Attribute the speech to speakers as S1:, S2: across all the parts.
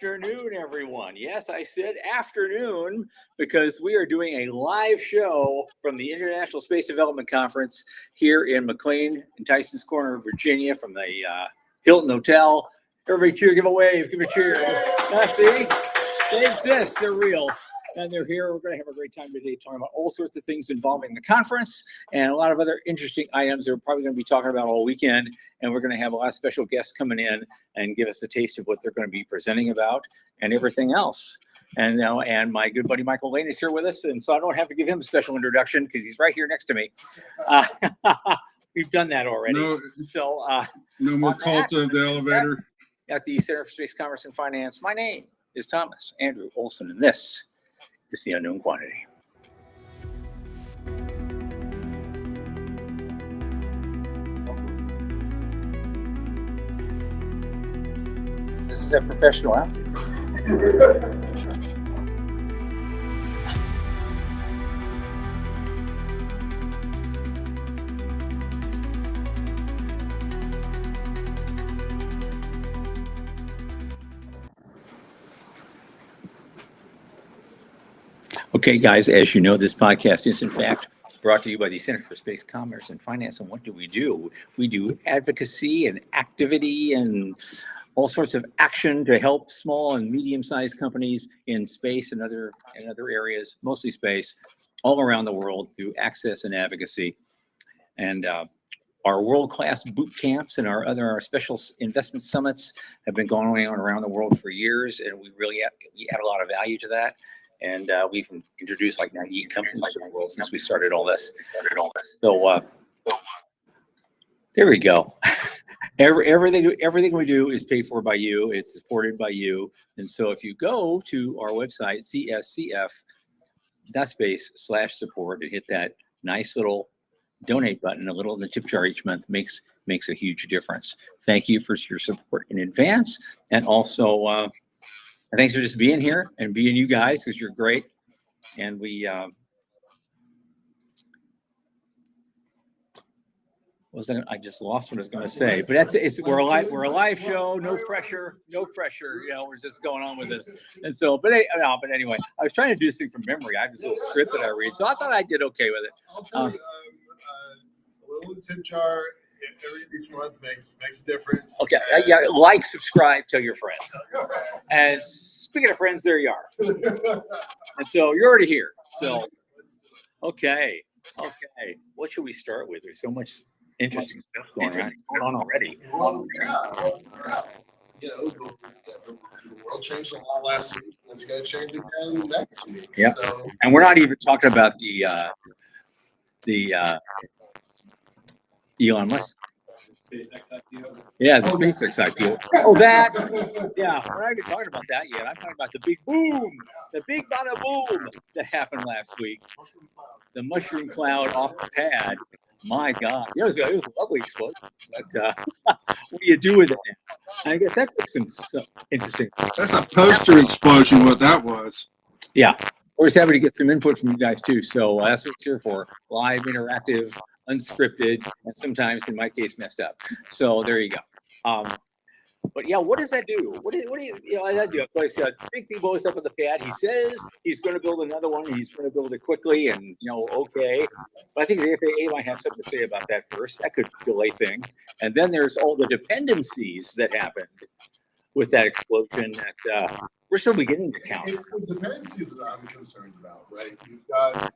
S1: afternoon, everyone. Yes, I said afternoon because we are doing a live show from the International Space Development Conference here in McLean in Tyson's Corner, Virginia, from the Hilton Hotel. Everybody cheer, give a wave, give a cheer. See, they exist, they're real. And they're here. We're going to have a great time today talking about all sorts of things involving the conference and a lot of other interesting items that we're probably going to be talking about all weekend. And we're going to have a lot of special guests coming in and give us a taste of what they're going to be presenting about and everything else. And now, and my good buddy Michael Lane is here with us, and so I don't have to give him a special introduction because he's right here next to me. We've done that already.
S2: No more cult of the elevator.
S1: At the Center for Space Commerce and Finance, my name is Thomas Andrew Olson, and this is the unknown quantity. This is a professional outfit. Okay, guys, as you know, this podcast is in fact brought to you by the Center for Space Commerce and Finance. And what do? We do advocacy and activity and all sorts of action to help small and medium-sized companies in space and other areas, mostly space, all around the world through access and advocacy. And our world-class boot camps and our special investment summits have been going on around the world for years, and we add a lot of value to that. And we've introduced like 98 companies in the world since we started all this. So there we go. Everything we do is paid for by you. It's supported by you. And so if you go to our website, cscf.space/support, and hit that nice little donate button, a little in the tip jar each month makes a huge difference. Thank you for your support in advance. And also, thanks for just being here and being you guys, because you're great. And we I just lost what I was going to say, but we're a live show, no pressure. We're just going on with this. And so, but anyway, I was trying to do this thing from memory. I have this little script that I read, so I thought I did okay with it.
S2: I'll tell you, a little tip jar each month makes a difference.
S1: Okay, like, subscribe, tell your friends. And speaking of friends, there you are. And so you're already here. So, okay. What should we start with? There's so much interesting stuff going on already.
S2: Well, the world changed a lot last week. It's going to change again next week.
S1: Yeah.
S2: So,
S1: and we're not even talking about the Elon Musk. Yeah, the SpaceX IPO. Oh, that. Yeah, we're not even talking about that yet. I'm talking about the big boom, the big bada boom that happened last week. The mushroom cloud off the pad. My God, it was a lovely explosion. But what do you do with it now? I guess that makes some interesting.
S2: That's a poster explosion, what that was.
S1: Yeah, we're just happy to get some input from you guys too. So that's what it's here for: live, interactive, unscripted, and sometimes, in my case, messed up. So there you go. But yeah, what does that do? What do that do? Of course, big thing blows up on the pad. He says he's going to build another one, and he's going to build it quickly, and okay. But I think the FAA might have something to say about that first. That could delay things. And then there's all the dependencies that happened with that explosion that we're still beginning to count.
S2: It's the dependencies that I'm concerned about, right? You've got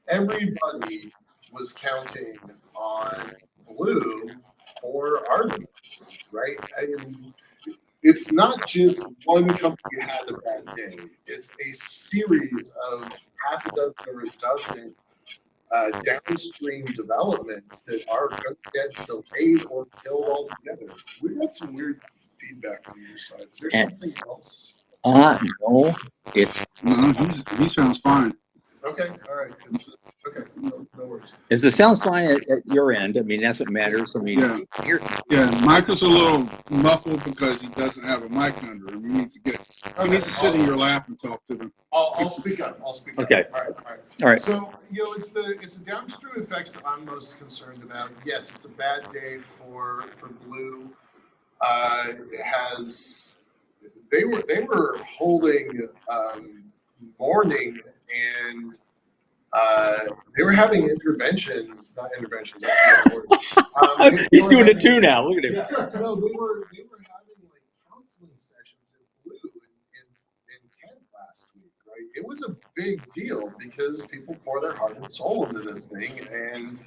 S2: everybody was counting on Blue for Artemis, right? And it's not just one company had a bad day. It's a series of half a dozen or a dozen downstream developments that are going to get delayed or killed altogether. We got some weird feedback on your side. Is there something else?
S1: No,
S2: he sounds fine. Okay, all right. Okay, no worries.
S1: Is the sound fine at your end? I mean, that's what matters. I mean,
S2: yeah. Michael's a little muffled because he doesn't have a mic under him. He needs to sit in your lap and talk to them.
S3: I'll speak up.
S1: Okay.
S3: All right. So it's the downstream effects that I'm most concerned about. Yes, it's a bad day for Blue. It has
S2: they were holding mourning, and they were having interventions, not interventions. That's not the word. They
S1: He's
S2: were
S1: doing it
S2: having-
S1: too now. Look at him.
S2: Yeah, no, they were having like counseling sessions in Blue in Kent last week, right? It was a big deal because people pour their heart and soul into this thing, and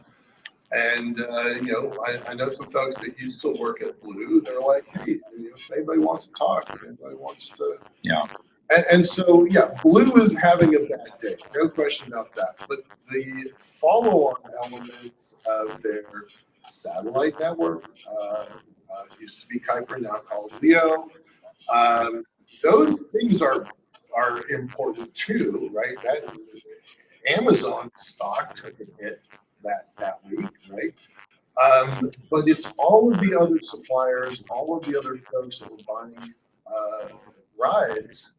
S2: you know, I know some folks that used to work at Blue. They're like, hey, you know, if anybody wants to talk, if anybody wants to,
S1: Yeah.
S2: and so yeah, Blue is having a bad day, no question about that. But the follow-on elements of their satellite network used to be Kuiper, now called Leo. Those things are important too, right? That Amazon stock took a hit that week, right? But it's all of the other suppliers, all of the other folks that were buying rides.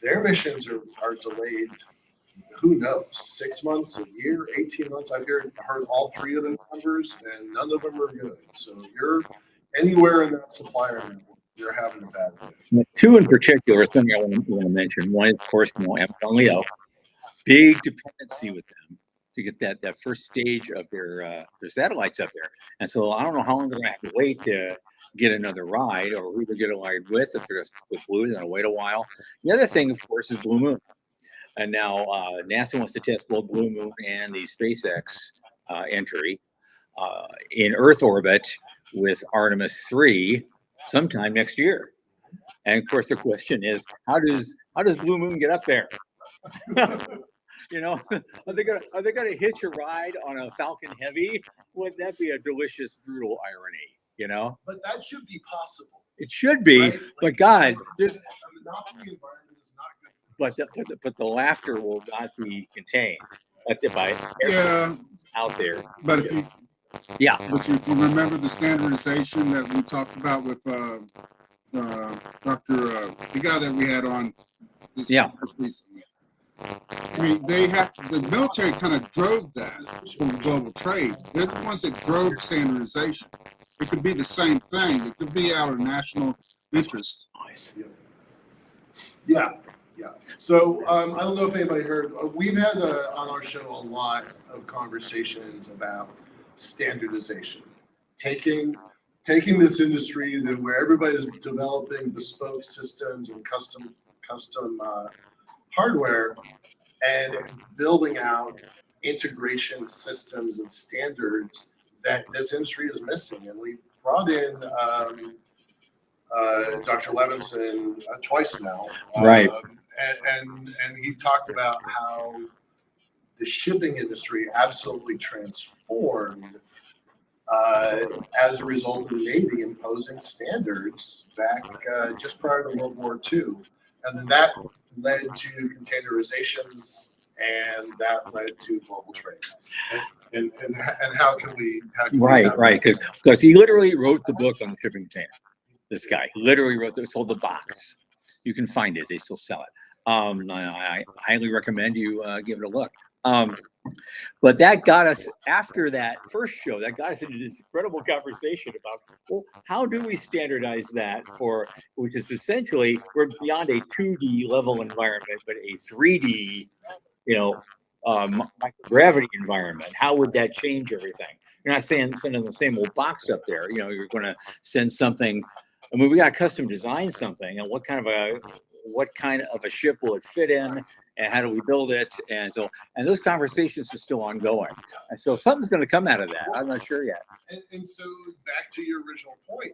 S2: Their missions are delayed. Who knows? 6 months, a year, 18 months. I've heard all three of those numbers, and none of them are good. So you're anywhere in that supplier network, you're having a bad day.
S1: Two in particular, something I want to mention. One, of course, Amazon Leo, big dependency with them to get that first stage of their satellites up there. And so I don't know how long they're going to have to wait to get another ride, or who to get a ride with. If they're with Blue, they're going to wait a while. The other thing, of course, is Blue Moon. And now NASA wants to test both Blue Moon and the SpaceX entry in Earth orbit with Artemis 3 sometime next year. And of course, the question is, how does Blue Moon get up there? You know, are they gonna hitch a ride on a Falcon Heavy? Wouldn't that be a delicious, brutal irony? You know,
S2: But that should be possible.
S1: it should be.
S2: Right?
S1: But God, there's
S2: a monopoly environment is not good.
S1: but the laughter will not be contained by
S4: Yeah,
S1: out there.
S4: but if you
S1: Yeah,
S4: if you remember the standardization that we talked about with Dr. The guy that we had on
S1: Yeah.
S4: just recently. I mean, the military kind of drove that from global trade. They're the ones that drove standardization. It could be the same thing. It could be out of national interest.
S1: nice.
S2: Yeah. So I don't know if anybody heard. We've had on our show a lot of conversations about standardization, taking this industry where everybody's developing bespoke systems and custom hardware, and building out integration systems and standards that this industry is missing. And we've brought in Dr. Levinson twice now.
S1: Right.
S2: And he talked about how the shipping industry absolutely transformed as a result of the Navy imposing standards back just prior to World War II. And then that led to containerizations, and that led to global trade. And how can we
S1: Right, because he literally wrote the book on the shipping container. This guy literally sold the box. You can find it; they still sell it. I highly recommend you give it a look. But that got us, after that first show, that got us into this incredible conversation about, well, how do we standardize that which is essentially, we're beyond a 2D level environment, but a 3D, microgravity environment. How would that change everything? You're not sending the same old box up there. You're going to send something. I mean, we got to custom design something, and what kind of a ship will it fit in, and how do we build it? And those conversations are still ongoing. And so something's going to come out of that. I'm not sure yet.
S2: And so back to your original point,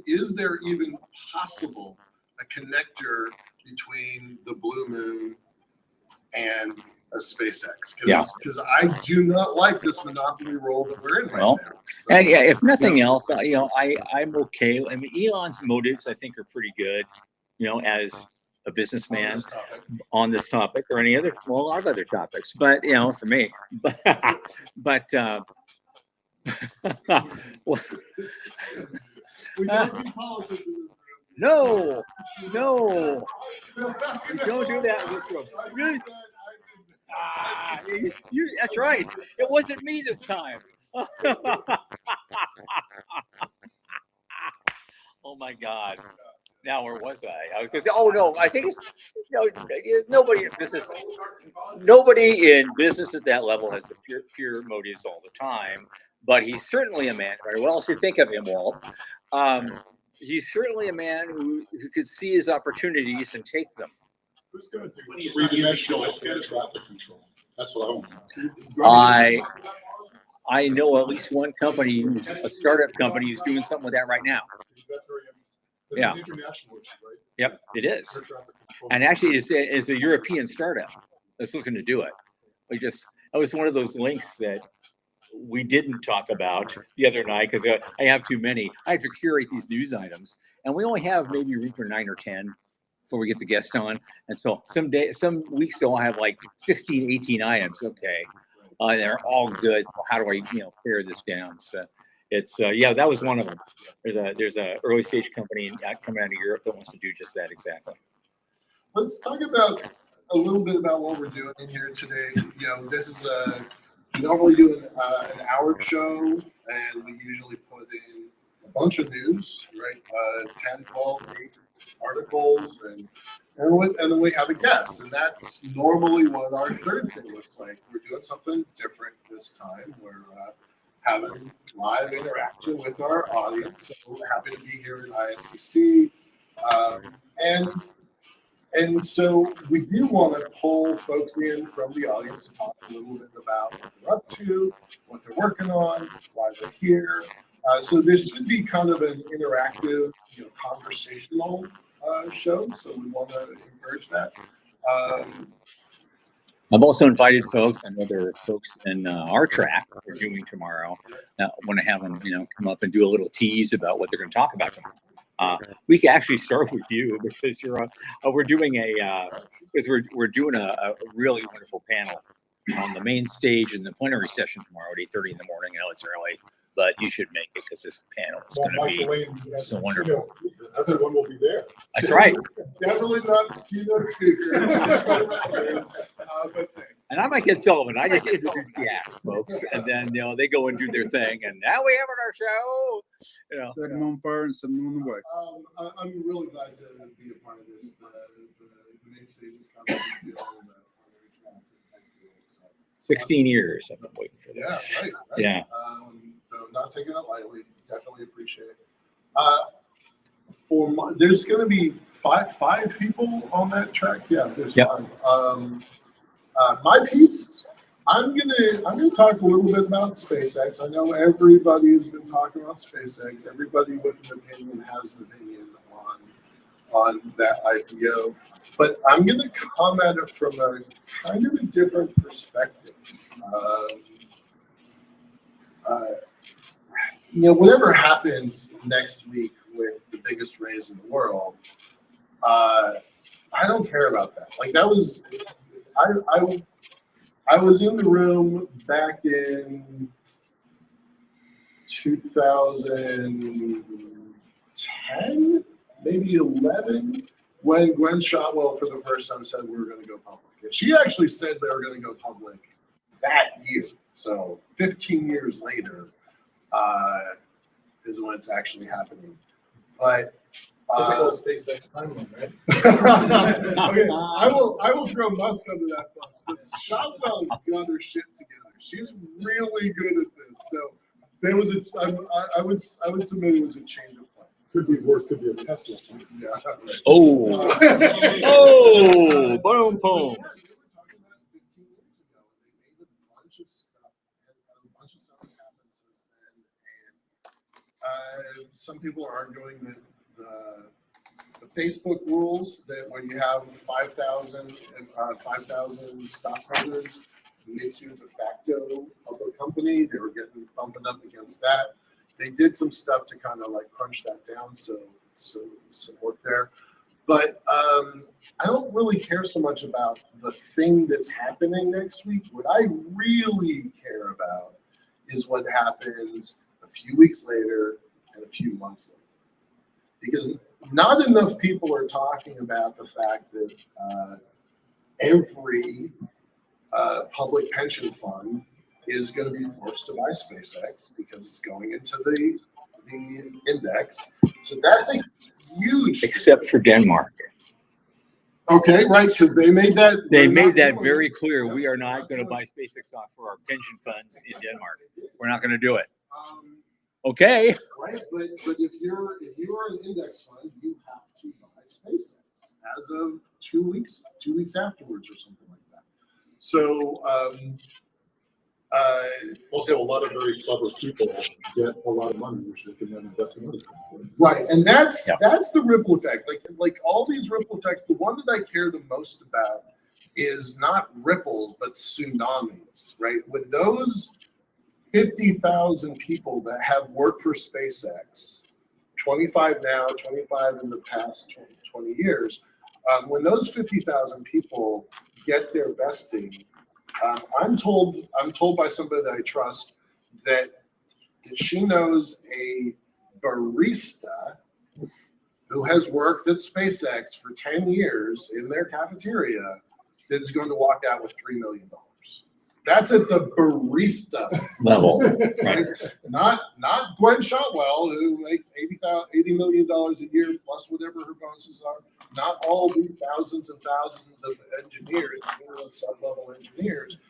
S2: is there even possible a connector between the Blue Moon and a SpaceX? Because I do not like this monopoly role that we're in right now. So,
S1: and yeah, if nothing else, I'm okay. I mean, Elon's motives, I think, are pretty good, as a businessman on this topic or any other, well, a lot of other topics, but, for me, but
S2: we don't do politics in this room.
S1: no, we don't do that in this room. That's right. It wasn't me this time. Oh my God. Now, where was I? I was going to say, oh no, I think it's nobody in business at that level has the pure motives all the time. But he's certainly a man. Right? What else do you think of him, Walt? He's certainly a man who could see his opportunities and take them.
S3: Who's going to do three-dimensional air traffic control? That's what I want.
S1: I know at least one company, a startup company, who's doing something with that right now. Yeah.
S3: International issue, right?
S1: Yep, it is.
S3: Air traffic control.
S1: And actually, it's a European startup that's looking to do it. That was one of those links that we didn't talk about the other night because I have too many. I have to curate these news items, and we only have maybe room for 9 or 10 before we get the guest on. And so some weeks I'll have like 16, 18 items. Okay, they're all good. So how do I pare this down? So it's that was one of them. There's a early stage company coming out of Europe that wants to do just that exactly.
S3: Let's talk about a little bit about what we're doing here today. This is we normally do an hour show, and we usually put in a bunch of news, right? 10, 12, 8 articles, and then we have a guest, and that's normally what our Thursday looks like. We're doing something different this time. We're having live interaction with our audience. So we're happy to be here at ISDC, and so we do want to pull folks in from the audience to talk a little bit about what they're up to, what they're working on, why they're here. So this should be kind of an interactive, conversational show. So we want to encourage that.
S1: I've also invited folks. I know there are folks in our track we're doing tomorrow that want to have them, come up and do a little tease about what they're going to talk about tomorrow. We can actually start with you because we're doing a really wonderful panel on the main stage in the plenary session tomorrow at 8:30 in the morning. I know it's early, but you should make it because this panel is going to be so wonderful.
S3: Everyone will be there.
S1: That's right.
S3: Definitely not keynote speaker. But
S1: And I might get Sullivan. I just introduce the acts, folks, and then they go and do their thing, and now we have on our show.
S4: Set them on fire and send them on the way.
S3: I'm really glad to be a part of this. The main stage is not a big deal.
S1: 16 years I've been waiting for this.
S3: Yeah, right.
S1: Yeah.
S3: So not taking it lightly. Definitely appreciate it. There's going to be five people on that track. Yeah, there's 5. My piece, I'm gonna talk a little bit about SpaceX. I know everybody has been talking about SpaceX. Everybody with an opinion has an opinion on that IPO, but I'm gonna come at it from a kind of a different perspective. Whatever happens next week with the biggest raise in the world, I don't care about that. Like that was. I was in the room back in 2010, maybe 11, when Gwen Shotwell for the first time said we were going to go public. And she actually said they were going to go public that year. So 15 years later is when it's actually happening. But
S2: typical SpaceX timeline, right?
S3: Okay, I will throw Musk under that bus, but Shotwell's got her shit together. She's really good at this. So there was I would submit it was a change of plan.
S2: Could be worse. Could be a Tesla.
S3: Yeah. Right.
S1: Oh, boom, boom.
S3: Some people are arguing that the Facebook rules that when you have 5,000 stockholders makes you de facto of a company. They were getting bumping up against that. They did some stuff to kind of like crunch that down, so support there. But I don't really care so much about the thing that's happening next week. What I really care about is what happens a few weeks later and a few months later. Because not enough people are talking about the fact that every public pension fund is going to be forced to buy SpaceX because it's going into the
S2: the index. So that's a huge.
S1: Except for Denmark.
S2: Okay, right, because they made that.
S1: They
S2: we're
S1: made
S2: not
S1: that
S2: doing
S1: very
S2: it.
S1: clear.
S2: Yep,
S1: We are
S2: we're
S1: not going to
S2: doing
S1: buy SpaceX stock for our pension funds in Denmark. We're not going to do it.
S2: Um,
S1: Okay.
S2: right, but if you're an index fund, you have to buy SpaceX as of 2 weeks afterwards or something like that. So
S3: Also, a lot of very clever people get a lot of money, which they can then invest in other things.
S2: right, and that's
S1: Yeah.
S2: the ripple effect. Like all these ripple effects, the one that I care the most about is not ripples but tsunamis. Right, when those 50,000 people that have worked for SpaceX, 25 now, 25 in the past 20 years, when those 50,000 people get their vesting, I'm told by somebody that I trust that she knows a barista who has worked at SpaceX for 10 years in their cafeteria that is going to walk out with $3 million. That's at the barista
S1: Level. Right.
S2: Not Gwen Shotwell, who makes $80 million a year plus whatever her bonuses are. Not all these thousands and thousands of engineers, sub-level engineers,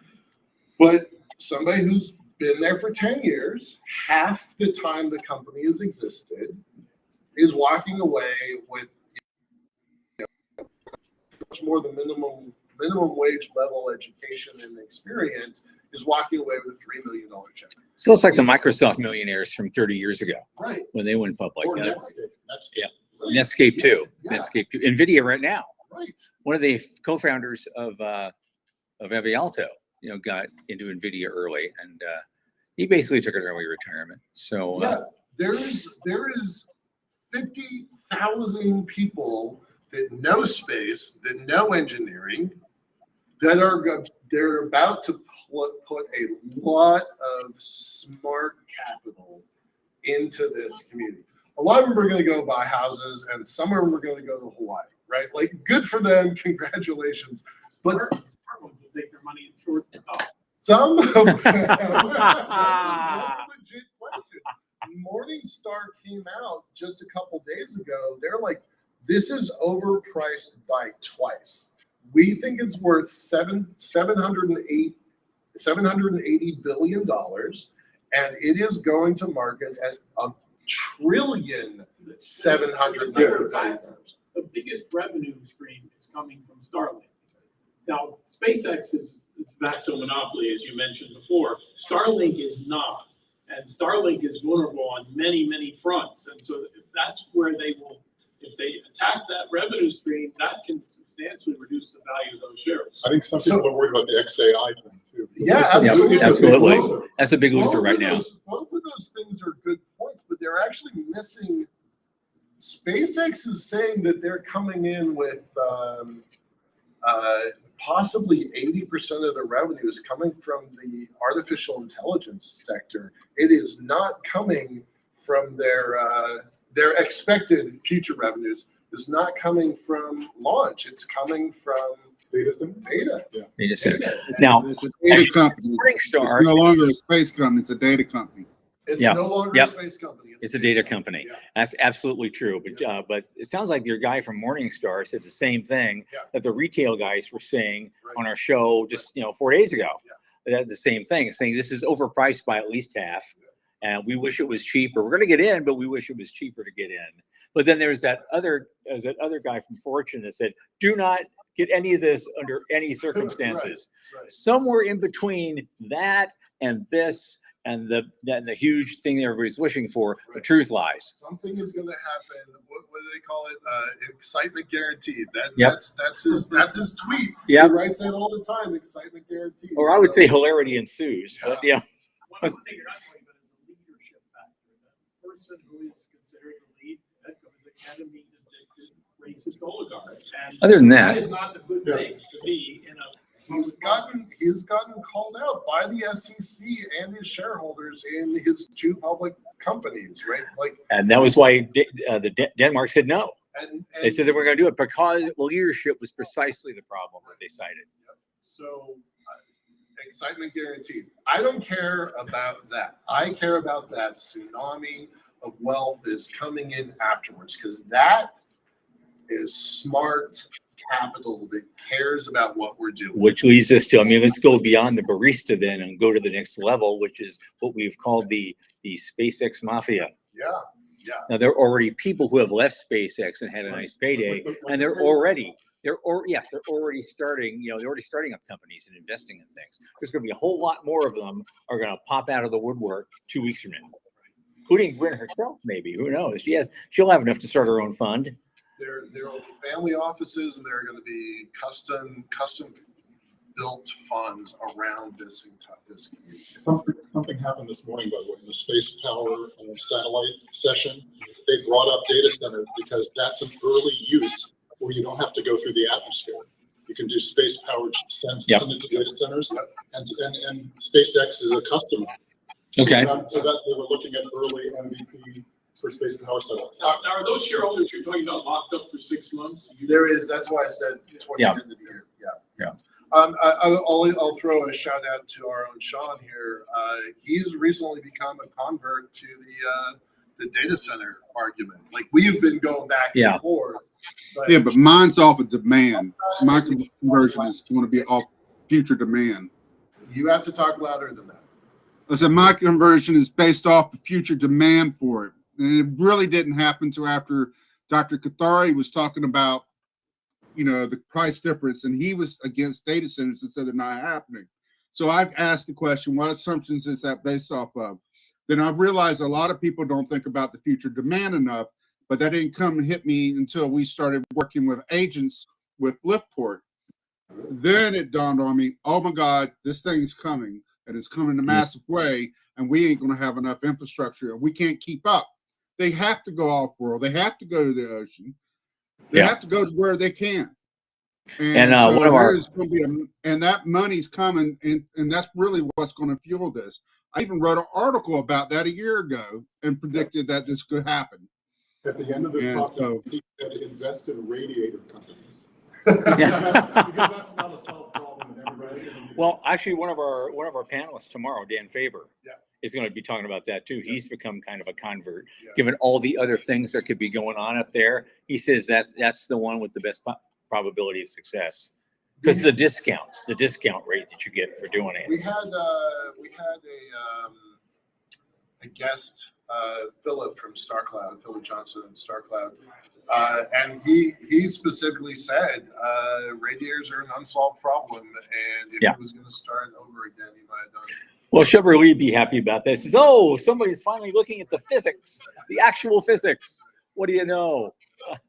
S2: but somebody who's been there for 10 years, half the time the company has existed, is walking away with much more than minimum wage level education and experience, is walking away with a $3 million check.
S1: So it's like the Microsoft millionaires from 30 years ago
S2: Right.
S1: when they went public.
S3: Or
S1: Yeah.
S3: Netscape.
S1: Yeah.
S2: Right.
S1: Netscape too.
S2: Yeah.
S1: Netscape too. NVIDIA right now.
S2: Right.
S1: One of the co-founders of Avialto, got into NVIDIA early, and he basically took an early retirement. So
S2: Yeah. There is 50,000 people that know space, that know engineering, that they're about to put a lot of smart capital into this community. A lot of them are going to go buy houses, and some of them are going to go to Hawaii, right? Like, good for them, congratulations. But
S5: Will take their money in short stocks.
S2: some of them, that's a legit question. Morningstar came out just a couple days ago. They're like, this is overpriced by twice. We think it's worth $780 billion, and it is going to market at $1,700 billion.
S5: The biggest revenue stream is coming from Starlink. Now, SpaceX is back to a monopoly, as you mentioned before. Starlink is not, and Starlink is vulnerable on many, many fronts, and so that's where they will. If they attack that revenue stream, that can substantially reduce the value of those shares.
S3: I think some people are worried about the XAI thing too.
S2: Yeah,
S3: It's a-
S2: absolutely.
S3: it's a big
S1: Absolutely.
S3: loser.
S1: that's a big loser right now.
S2: Both of those things are good points, but they're actually missing. SpaceX is saying that they're coming in with possibly 80% of the revenue is coming from the artificial intelligence sector. It is not coming from their expected future revenues. Is not coming from launch. It's coming from
S3: Data center?
S2: data.
S1: They just said it. Now,
S4: It's a data company. It's
S1: Morningstar,
S4: no longer a space company. It's a data company.
S2: It's
S1: Yeah.
S2: no longer
S1: Yep.
S2: a space company.
S1: it's a data company.
S2: Yeah.
S1: That's absolutely true. But it sounds like your guy from Morningstar said the same thing
S2: Yeah.
S1: that the retail guys were saying
S2: Right.
S1: on our show just 4 days ago. That's the same thing, saying this is overpriced by at least half, and we wish it was cheaper. We're going to get in, but we wish it was cheaper to get in. But then there's that other guy from Fortune that said, do not get any of this under any circumstances.
S2: Right.
S1: Somewhere in between that and this and the huge thing that everybody's wishing for, the
S2: Right.
S1: truth lies.
S2: Something is going to happen. What do they call it? Excitement guaranteed.
S1: Yep.
S2: That's his tweet.
S1: Yep.
S2: He writes that all the time. Excitement guaranteed.
S1: Or I would
S2: So-
S1: say hilarity ensues. But yeah,
S5: One thing you're not talking about is the leadership factor. The person who is considered the lead, that can be an addicted racist oligarch. And
S1: other than that,
S5: is not a good thing to be in a.
S2: He's gotten called out by the SEC and his shareholders in his two public companies, right? Like,
S1: and that was why Denmark said no.
S2: and
S1: They said they were going to do it because leadership was precisely the problem that they cited.
S2: so excitement guaranteed. I don't care about that. I care about that tsunami of wealth is coming in afterwards, because that is smart capital that cares about what we're doing.
S1: Which leads us to, I mean, let's go beyond the barista then and go to the next level, which is what we've called the SpaceX mafia.
S2: Yeah, yeah.
S1: Now, there are already people who have left SpaceX and had a nice payday, and they're already starting, they're already starting up companies and investing in things. There's going to be a whole lot more of them are going to pop out of the woodwork 2 weeks from now, including Gwen herself, maybe. Who knows? She'll have enough to start her own fund.
S2: There will be family offices, and there are going to be custom built funds around this community.
S3: Something happened this morning, by the way, in the space power and satellite session. They brought up data centers because that's an early use where you don't have to go through the atmosphere. You can do space powered send it to data centers, and SpaceX is a customer.
S1: Okay.
S3: So that they were looking at early MVP for space power satellite.
S5: Now, are those shareholders you're talking about locked up for 6 months?
S2: There is. That's why I said towards the end of the year. Yeah.
S1: Yeah.
S2: I'll throw a shout out to our own Sean here. He's recently become a convert to the data center argument. Like, we have been going back and forth.
S4: But mine's off of demand. My conversion is going to be off future demand.
S2: You have to talk louder than that.
S4: I said my conversion is based off the future demand for it. And it really didn't happen until after Dr. Kathari was talking about, the price difference, and he was against data centers and said they're not happening. So I've asked the question, what assumptions is that based off of? Then I realized a lot of people don't think about the future demand enough, but that didn't come and hit me until we started working with agents with Liftport. Then it dawned on me, oh my God, this thing's coming, and it's coming in a massive way, and we ain't going to have enough infrastructure, and we can't keep up. They have to go off-world. They have to go to the ocean. They have to go to where they can. And so
S1: one of our
S4: going to be and that money's coming, and that's really what's going to fuel this. I even wrote an article about that a year ago and predicted that this could happen.
S3: At the end of this talk,
S4: so,
S3: you said invest in radiator companies.
S1: Yeah.
S3: Because that's not a solved problem.
S1: Well, actually, one of our panelists tomorrow, Dan Faber, is going to be talking about that too. He's become kind of a convert, given all the other things that could be going on up there. He says that's the one with the best probability of success, because the discount rate that you get for doing it.
S2: We had a guest, Philip from StarCloud, Philip Johnson and StarCloud, and he specifically said radiators are an unsolved problem, and if he was going to start over again, he might have done it.
S1: Well, Shubber Lee'd be happy about this. He says, oh, somebody's finally looking at the physics, the actual physics. What do you know?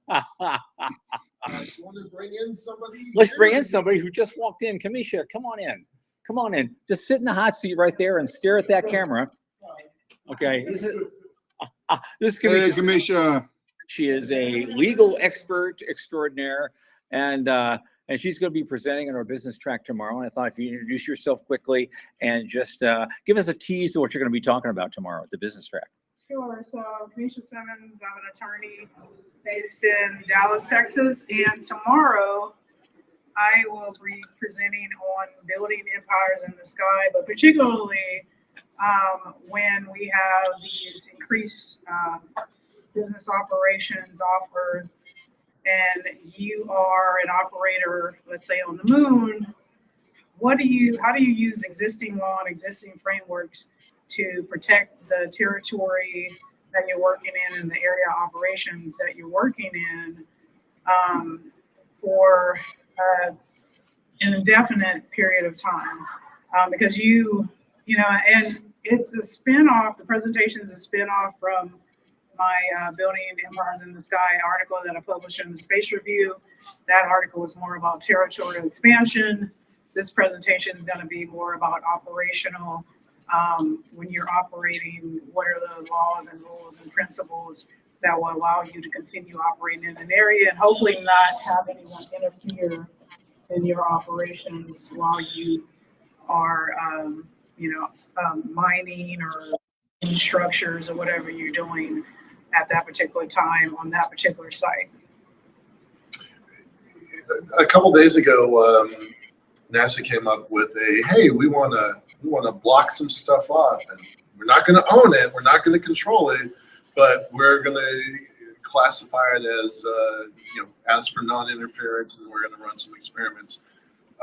S2: You want to bring in somebody?
S1: Let's bring in somebody who just walked in. Kamisha, come on in. Come on in. Just sit in the hot seat right there and stare at that camera. Okay. This is
S4: Kamisha.
S1: She is a legal expert extraordinaire, and she's going to be presenting in our business track tomorrow. And I thought if you introduce yourself quickly and just give us a tease to what you're going to be talking about tomorrow at the business track.
S6: Sure. So, Kamisha Simmons, I'm an attorney based in Dallas, Texas, and tomorrow I will be presenting on building empires in the sky, but particularly when we have these increased business operations offered, and you are an operator, let's say on the moon. How do you use existing law and existing frameworks to protect the territory that you're working in and the area of operations that you're working in for an indefinite period of time? Because and it's a spinoff, the presentation is a spinoff from my Building Empires in the Sky article that I published in the Space Review. That article was more about territorial expansion. This presentation is going to be more about operational. When you're operating, what are the laws and rules and principles that will allow you to continue operating in an area and hopefully not have anyone interfere in your operations while you are, mining or in structures or whatever you're doing at that particular time on that particular site.
S2: A couple days ago, NASA came up with hey, we want to block some stuff off, and we're not going to own it, we're not going to control it, but we're going to classify it as, as for non-interference, and we're going to run some experiments.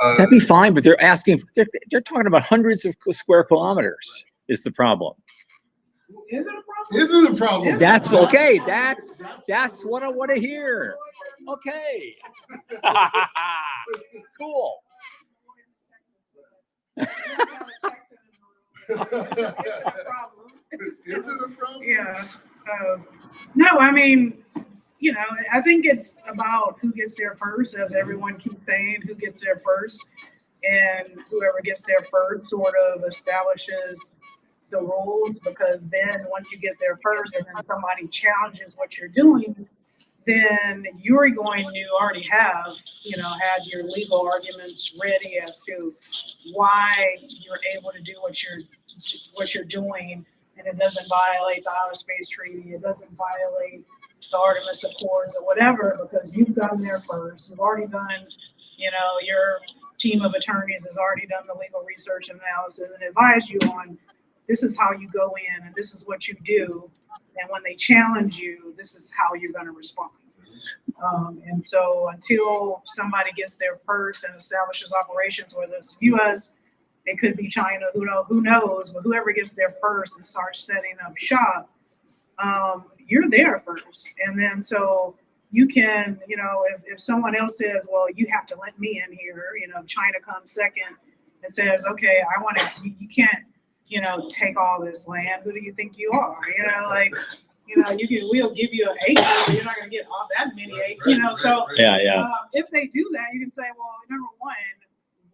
S1: That'd be fine, but they're asking, they're talking about hundreds of square kilometers is the problem.
S6: Is it a problem?
S2: Is it a problem?
S1: That's okay. That's what I want to hear. Okay. Cool.
S2: Is it a problem?
S6: Yeah. No, I mean, I think it's about who gets there first, as everyone keeps saying, who gets there first. And whoever gets there first sort of establishes the rules, because then once you get there first and then somebody challenges what you're doing, then you're going to already have, had your legal arguments ready as to why you're able to do what you're doing, and it doesn't violate the Outer Space Treaty, it doesn't violate the Artemis Accords or whatever, because you've gotten there first. You've already done, your team of attorneys has already done the legal research and analysis and advised you on this is how you go in and this is what you do. And when they challenge you, this is how you're going to respond. And so until somebody gets there first and establishes operations, whether it's US, it could be China, who knows, but whoever gets there first and starts setting up shop, you're there first. And then so you can, if someone else says, well, you have to let me in here, China comes second and says, okay, you can't, take all this land. Who do you think you are? We'll give you an acre, but you're not going to get all that many acres, So if they do that, you can say, well, number one,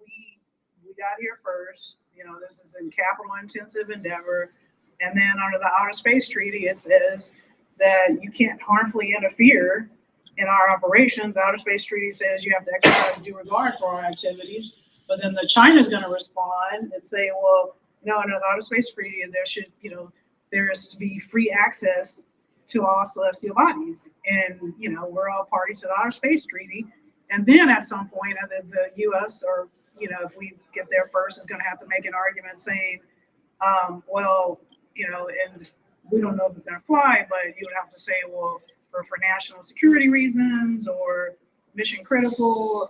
S6: we got here first. This is a capital intensive endeavor. And then under the Outer Space Treaty, it says that you can't harmfully interfere in our operations. Outer Space Treaty says you have to exercise due regard for our activities. But then China's going to respond and say, well, under the Outer Space Treaty, there is to be free access to all celestial bodies. And, we're all parties to the Outer Space Treaty. And then at some point, either the US or, if we get there first, is going to have to make an argument saying, and we don't know if it's going to fly, but you would have to say, well, for national security reasons or mission critical,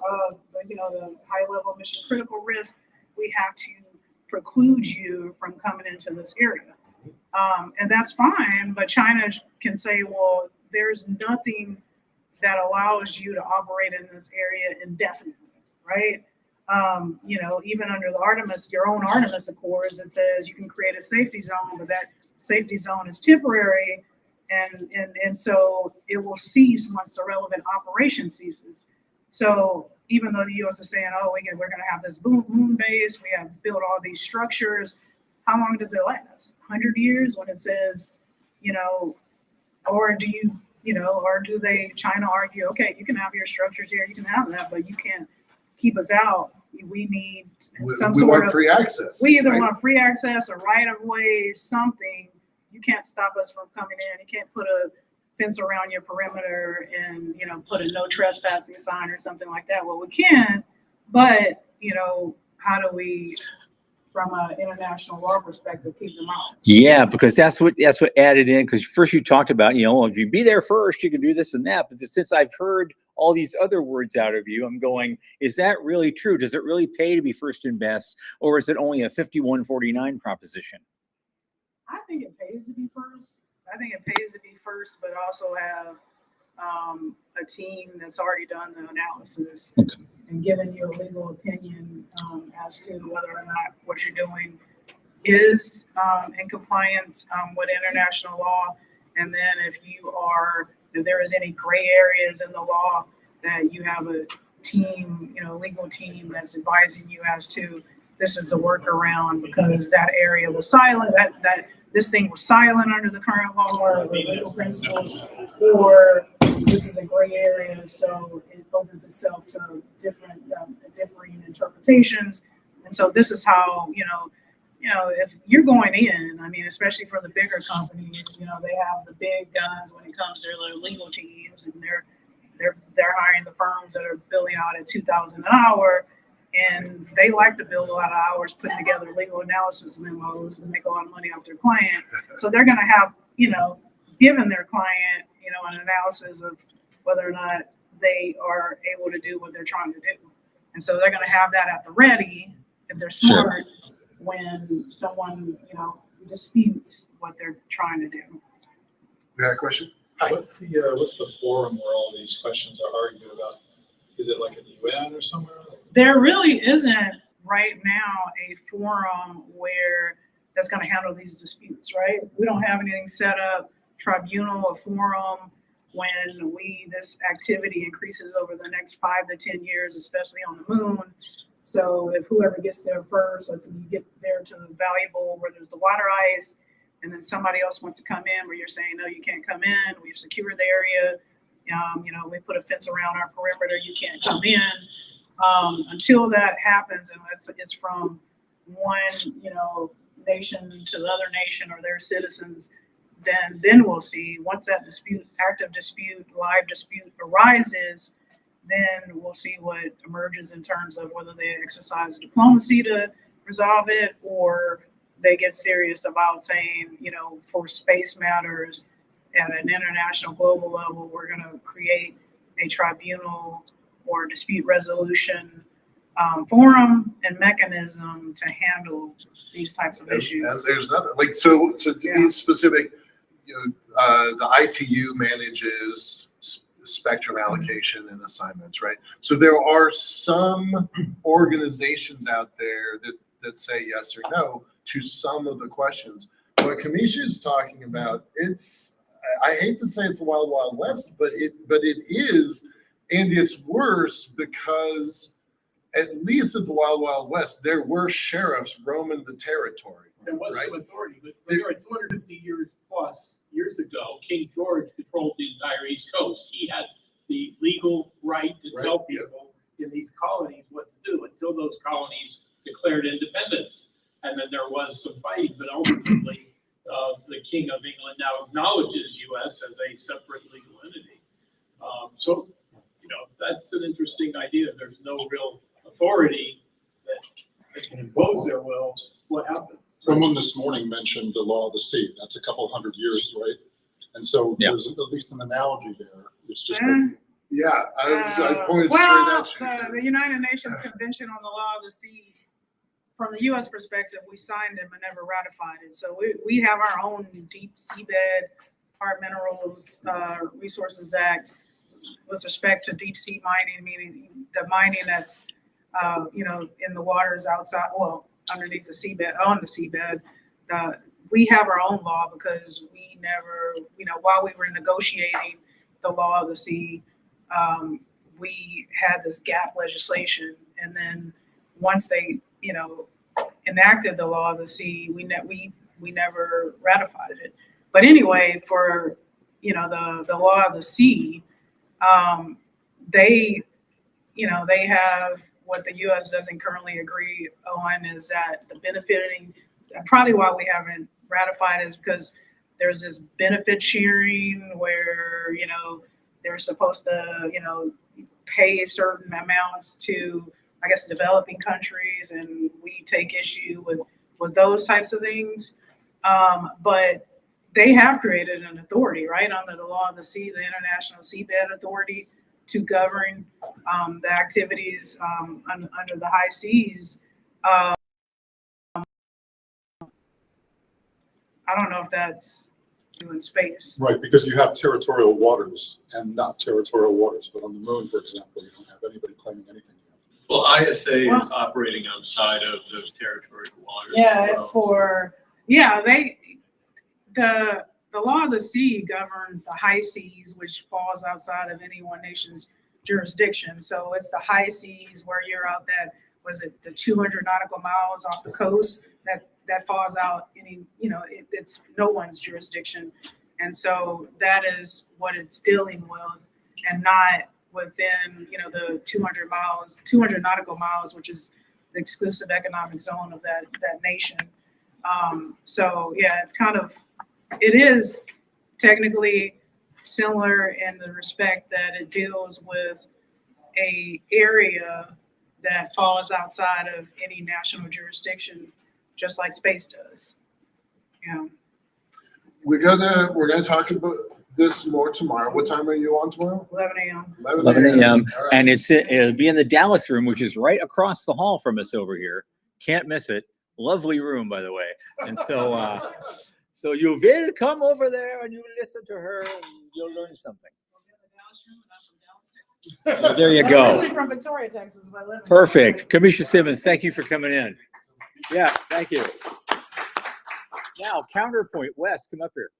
S6: the high level mission critical risk, we have to preclude you from coming into this area. And that's fine, but China can say, well, there's nothing that allows you to operate in this area indefinitely, right? Even under the your own Artemis Accords, it says you can create a safety zone, but that safety zone is temporary, and so it will cease once the relevant operation ceases. So even though the U.S. is saying, oh, we're going to have this moon base, we have built all these structures, how long does it last? 100 years when it says, or do China argue, okay, you can have your structures here, you can have that, but you can't keep us out. We need
S2: free access.
S6: We either want free access or right of way, something. You can't stop us from coming in. You can't put a fence around your perimeter and, put a no trespassing sign or something like that. Well, we can, but, how do we, from an international law perspective, keep them out?
S1: Yeah, because that's what added in. Because first you talked about, if you be there first, you can do this and that. But since I've heard all these other words out of you, I'm going, is that really true? Does it really pay to be first and best, or is it only a 51-49 proposition?
S6: I think it pays to be first. I think it pays to be first, but also have a team that's already done the analysis and given you a legal opinion as to whether or not what you're doing is in compliance with international law. And then if there is any gray areas in the law, that you have a team, legal team that's advising you as to this is a workaround because that area was silent, that this thing was silent under the current law or legal principles, or this is a gray area, so it opens itself to differing interpretations. And so this is how, if you're going in, especially for the bigger companies, they have the big guns when it comes to their legal teams, and they're hiring the firms that are billing out at $2,000 an hour, and they like to bill a lot of hours putting together legal analysis memos to make a lot of money off their client. So they're going to have, given their client, an analysis of whether or not they are able to do what they're trying to do. And so they're going to have that at the ready if they're
S1: Sure.
S6: smart when someone, disputes what they're trying to do.
S2: You had a question?
S7: What's the forum where all these questions are argued about? Is it like at the UN or somewhere?
S6: There really isn't right now a forum where that's going to handle these disputes, right? We don't have anything set up, tribunal, a forum, when this activity increases over the next 5 to 10 years, especially on the moon. So if whoever gets there first, let's say you get there to the valuable where there's the water ice, and then somebody else wants to come in where you're saying, no, you can't come in, we've secured the area, we put a fence around our perimeter, you can't come in. Until that happens, unless it's from one, nation to the other nation or their citizens, then we'll see. Once that active dispute, live dispute arises, then we'll see what emerges in terms of whether they exercise diplomacy to resolve it, or they get serious about saying, for space matters at an international global level, we're going to create a tribunal or dispute resolution forum and mechanism to handle these types of
S2: And
S6: issues.
S2: there's nothing so to
S6: Yeah.
S2: be specific, the ITU manages spectrum allocation and assignments, right? So there are some organizations out there that say yes or no to some of the questions. What Kamisha is talking about, I hate to say it's the wild, wild west, but it is, and it's worse because at least at the wild, wild west, there were sheriffs roaming the territory.
S5: There was
S2: Right.
S5: some authority, but there are 250 years ago, King George controlled the entire East Coast. He had the legal right to tell
S2: Right, yeah.
S5: people in these colonies what to do until those colonies declared independence. And then there was some fighting, but ultimately, the King of England now acknowledges U.S. as a separate legal entity. So, that's an interesting idea. There's no real authority that they can impose their will. What happens?
S8: Someone this morning mentioned the law of the sea. That's a couple hundred years, right? And so
S1: Yeah.
S8: there's at least an analogy there. It's just
S6: Uh,
S8: that
S2: Yeah, I pointed
S6: Well,
S2: straight at you.
S6: the United Nations Convention on the Law of the Sea, from the U.S. perspective, we signed it but never ratified it. So we have our own deep seabed, hard minerals resources act with respect to deep sea mining, meaning the mining that's in the waters outside, underneath the seabed, on the seabed. We have our own law because we never, while we were negotiating the law of the sea, we had this gap legislation, and then once they, enacted the law of the sea, we never ratified it. But anyway, for the law of the sea, they have what the U.S. doesn't currently agree on is that the benefiting. Probably why we haven't ratified is because there's this benefit sharing where they're supposed to pay certain amounts to, I guess, developing countries, and we take issue with those types of things. But they have created an authority, right, under the law of the sea, the International Seabed Authority, to govern the activities under the high seas. I don't know if that's in space.
S8: right, because you have territorial waters and not territorial waters. But on the moon, for example, you don't have anybody claiming anything.
S7: Well, ISA is operating outside of those territorial waters.
S6: Yeah,
S7: as
S6: it's
S7: well.
S6: for the law of the sea governs the high seas, which falls outside of any one nation's jurisdiction. So it's the high seas where you're out that, was it the 200 nautical miles off the coast that falls out it's no one's jurisdiction. And so that is what it's dealing with, and not within, the 200 nautical miles, which is the exclusive economic zone of that nation. So yeah, it is technically similar in the respect that it deals with a area that falls outside of any national jurisdiction, just like space does.
S3: we're gonna talk about this more tomorrow. What time are you on tomorrow?
S6: 11 a.m.
S1: 11 a.m.
S3: All right.
S1: And it'll be in the Dallas room, which is right across the hall from us over here. Can't miss it. Lovely room, by the way. And so, so you will come over there and you listen to her and you'll learn something. There you
S6: I'm
S1: go.
S6: actually from Victoria, Texas, but I live in
S1: Perfect. Commissioner Simmons, thank you for coming in. Yeah, thank you. Now, counterpoint. Wes, come up here.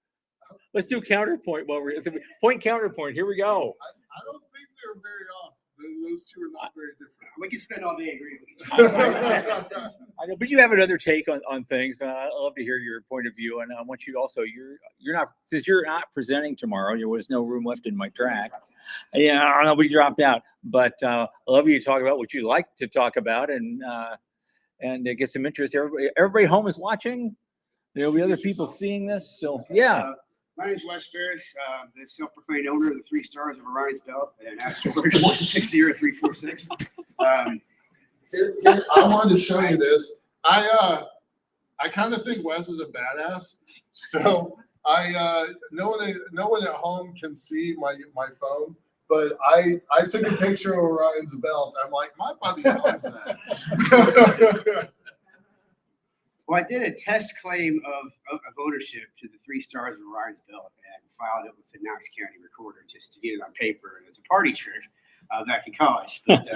S1: Let's do counterpoint while we're point counterpoint. Here we go.
S3: I don't think they're very off. Those two are not very different.
S9: We can spend all day agreeing with each other.
S1: I know, but you have another take on things. I'd love to hear your point of view, and I want you also. You're not, since you're not presenting tomorrow. There was no room left in my track. Yeah, I don't know. We dropped out, but I'd love you to talk about what you like to talk about, and get some interest. Everybody home is watching. There'll be other people seeing this, so yeah.
S9: My name's Wes Ferris, the self-proclaimed owner of the 3 Stars of Orion's Belt and asteroid 160346.
S3: I wanted to show you this. I kind of think Wes is a badass. So no one at home can see my phone, but I took a picture of Orion's belt. I'm like, my buddy owns that.
S9: Well, I did a test claim of ownership to the 3 Stars of Orion's Belt and filed it with the Knox County Recorder just to get it on paper as a party trick back in college. But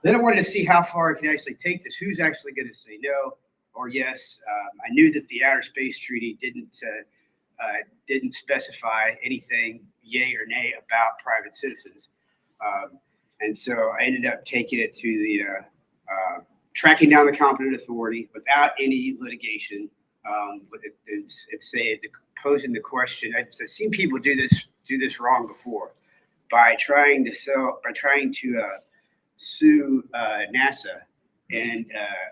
S9: then I wanted to see how far I could actually take this. Who's actually going to say no or yes? I knew that the Outer Space Treaty didn't specify anything yay or nay about private citizens, and so I ended up taking it to the tracking down the competent authority without any litigation. Posing the question. I've seen people do this wrong before by trying to sue NASA and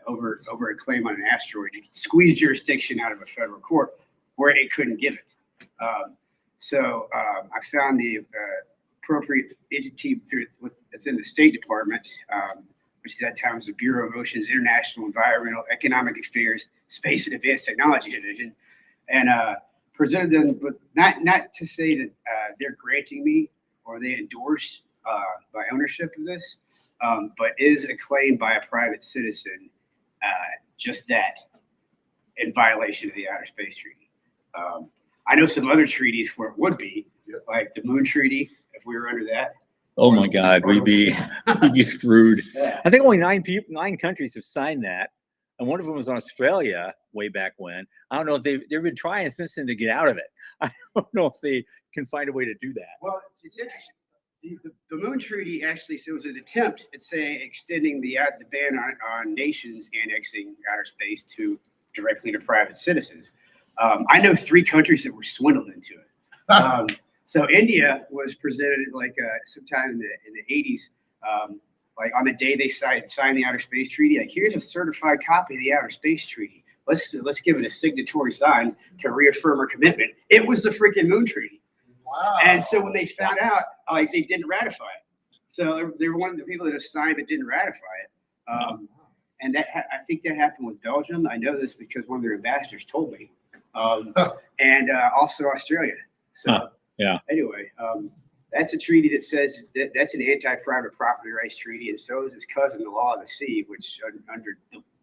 S9: over a claim on an asteroid to squeeze jurisdiction out of a federal court where it couldn't give it. So I found the appropriate entity within the State Department, which at that time was the Bureau of Oceans International Environmental Economic Affairs Space and Advanced Technology Division, and presented them with not to say that they're granting me or they endorse my ownership of this, but is a claim by a private citizen just that in violation of the Outer Space Treaty. I know some other treaties where it would be, like the Moon Treaty, if we were under that.
S1: Oh my God, we'd be screwed. I think only 9 countries have signed that, and one of them was Australia way back when. I don't know if they've been trying since then to get out of it. I don't know if they can find a way to do that.
S9: Well, it's interesting. The Moon Treaty actually was an attempt at extending the ban on nations annexing outer space directly to private citizens. I know 3 countries that were swindled into it. So India was presented sometime in the 80s, like on the day they signed the Outer Space Treaty. Like, here's a certified copy of the Outer Space Treaty. Let's give it a signatory sign to reaffirm our commitment. It was the freaking Moon Treaty.
S3: Wow.
S9: And so when they found out, they didn't ratify it. So they were one of the people that have signed but didn't ratify it. And I think that happened with Belgium. I know this because one of their ambassadors told me, and also Australia. So.
S1: Yeah.
S9: Anyway, that's a treaty that says that's an anti-private property rights treaty, and so is its cousin, the Law of the Sea, which under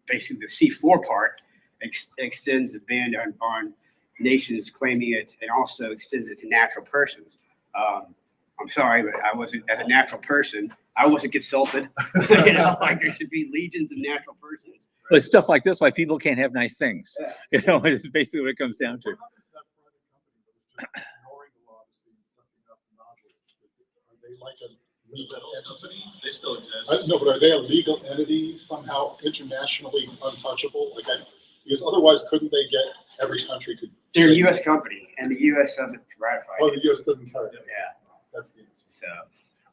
S9: basically the seafloor part extends the ban on nations claiming it, and also extends it to natural persons. I'm sorry, but I wasn't, as a natural person, I wasn't consulted. Like there should be legions of natural persons.
S1: But stuff like this, why people can't have nice things.
S9: Yeah.
S1: It's basically what it comes down to.
S8: Are they like a legal entity?
S7: They still exist.
S8: No, but are they a legal entity somehow internationally untouchable? Because otherwise, couldn't they get every country could?
S9: They're a U.S. company, and the U.S. hasn't ratified
S8: Oh,
S9: it.
S8: the U.S. doesn't carry it.
S9: Yeah.
S8: That's the answer.
S9: So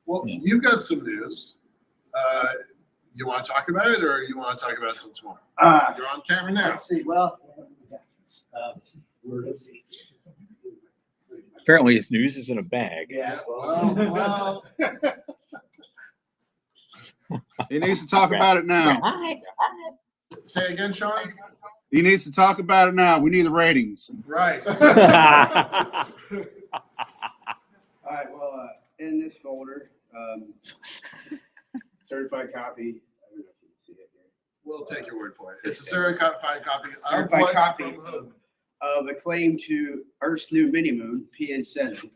S3: Well, you've got some news. You want to talk about it, or you want to talk about it until tomorrow? You're on camera now.
S9: let's see. Well, let's see.
S1: Apparently, his news is in a bag.
S9: Yeah.
S3: Well,
S4: He needs to talk about it now.
S3: say again, Sean.
S4: He needs to talk about it now. We need the ratings.
S2: Right.
S9: All right, well, in this folder, certified copy. I don't know if you can see it here.
S2: We'll take your word for it. It's a certified copy. Of
S9: Certified
S2: what
S9: copy
S2: from whom?
S9: of a claim to Earth's new mini moon, PN7,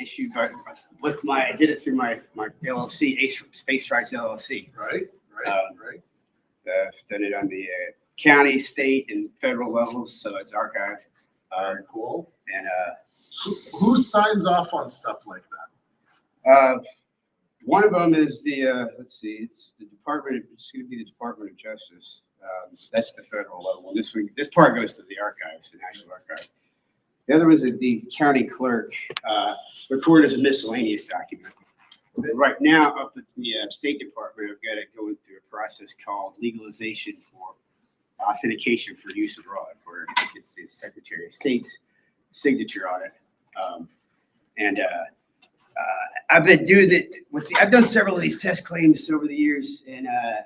S9: issued by, I did it through my LLC, Space Rights LLC.
S2: Right. Right.
S9: Done it on the county, state, and federal levels, so it's archived.
S2: Very cool.
S9: And
S2: Who signs off on stuff like that?
S9: one of them is the, let's see, it's the Department, it's going to be the Department of Justice. That's the federal level. This part goes to the archives, the National Archives. The other was the county clerk, recorded as a miscellaneous document. Right now, up at the State Department, I've got it going through a process called legalization for authentication for use abroad, where it's the Secretary of State's signature on it. I've been doing it I've done several of these test claims over the years, and I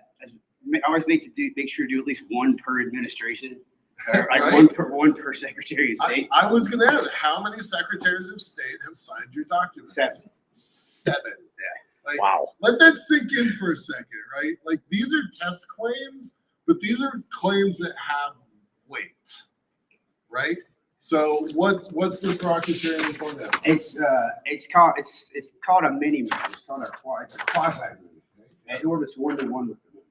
S9: always make sure to do at least one per administration, or like
S2: Right.
S9: one per Secretary of State.
S2: I was going to ask, how many secretaries of state have signed your documents?
S9: 7.
S2: 7.
S9: Yeah.
S2: Like,
S1: Wow.
S2: let that sink in for a second, right? Like, these are test claims, but these are claims that have weight, right? So what's this rocketeering for now?
S9: It's called a mini moon. It's called it's a quasi moon. It orbits 1 to 1 with the moon.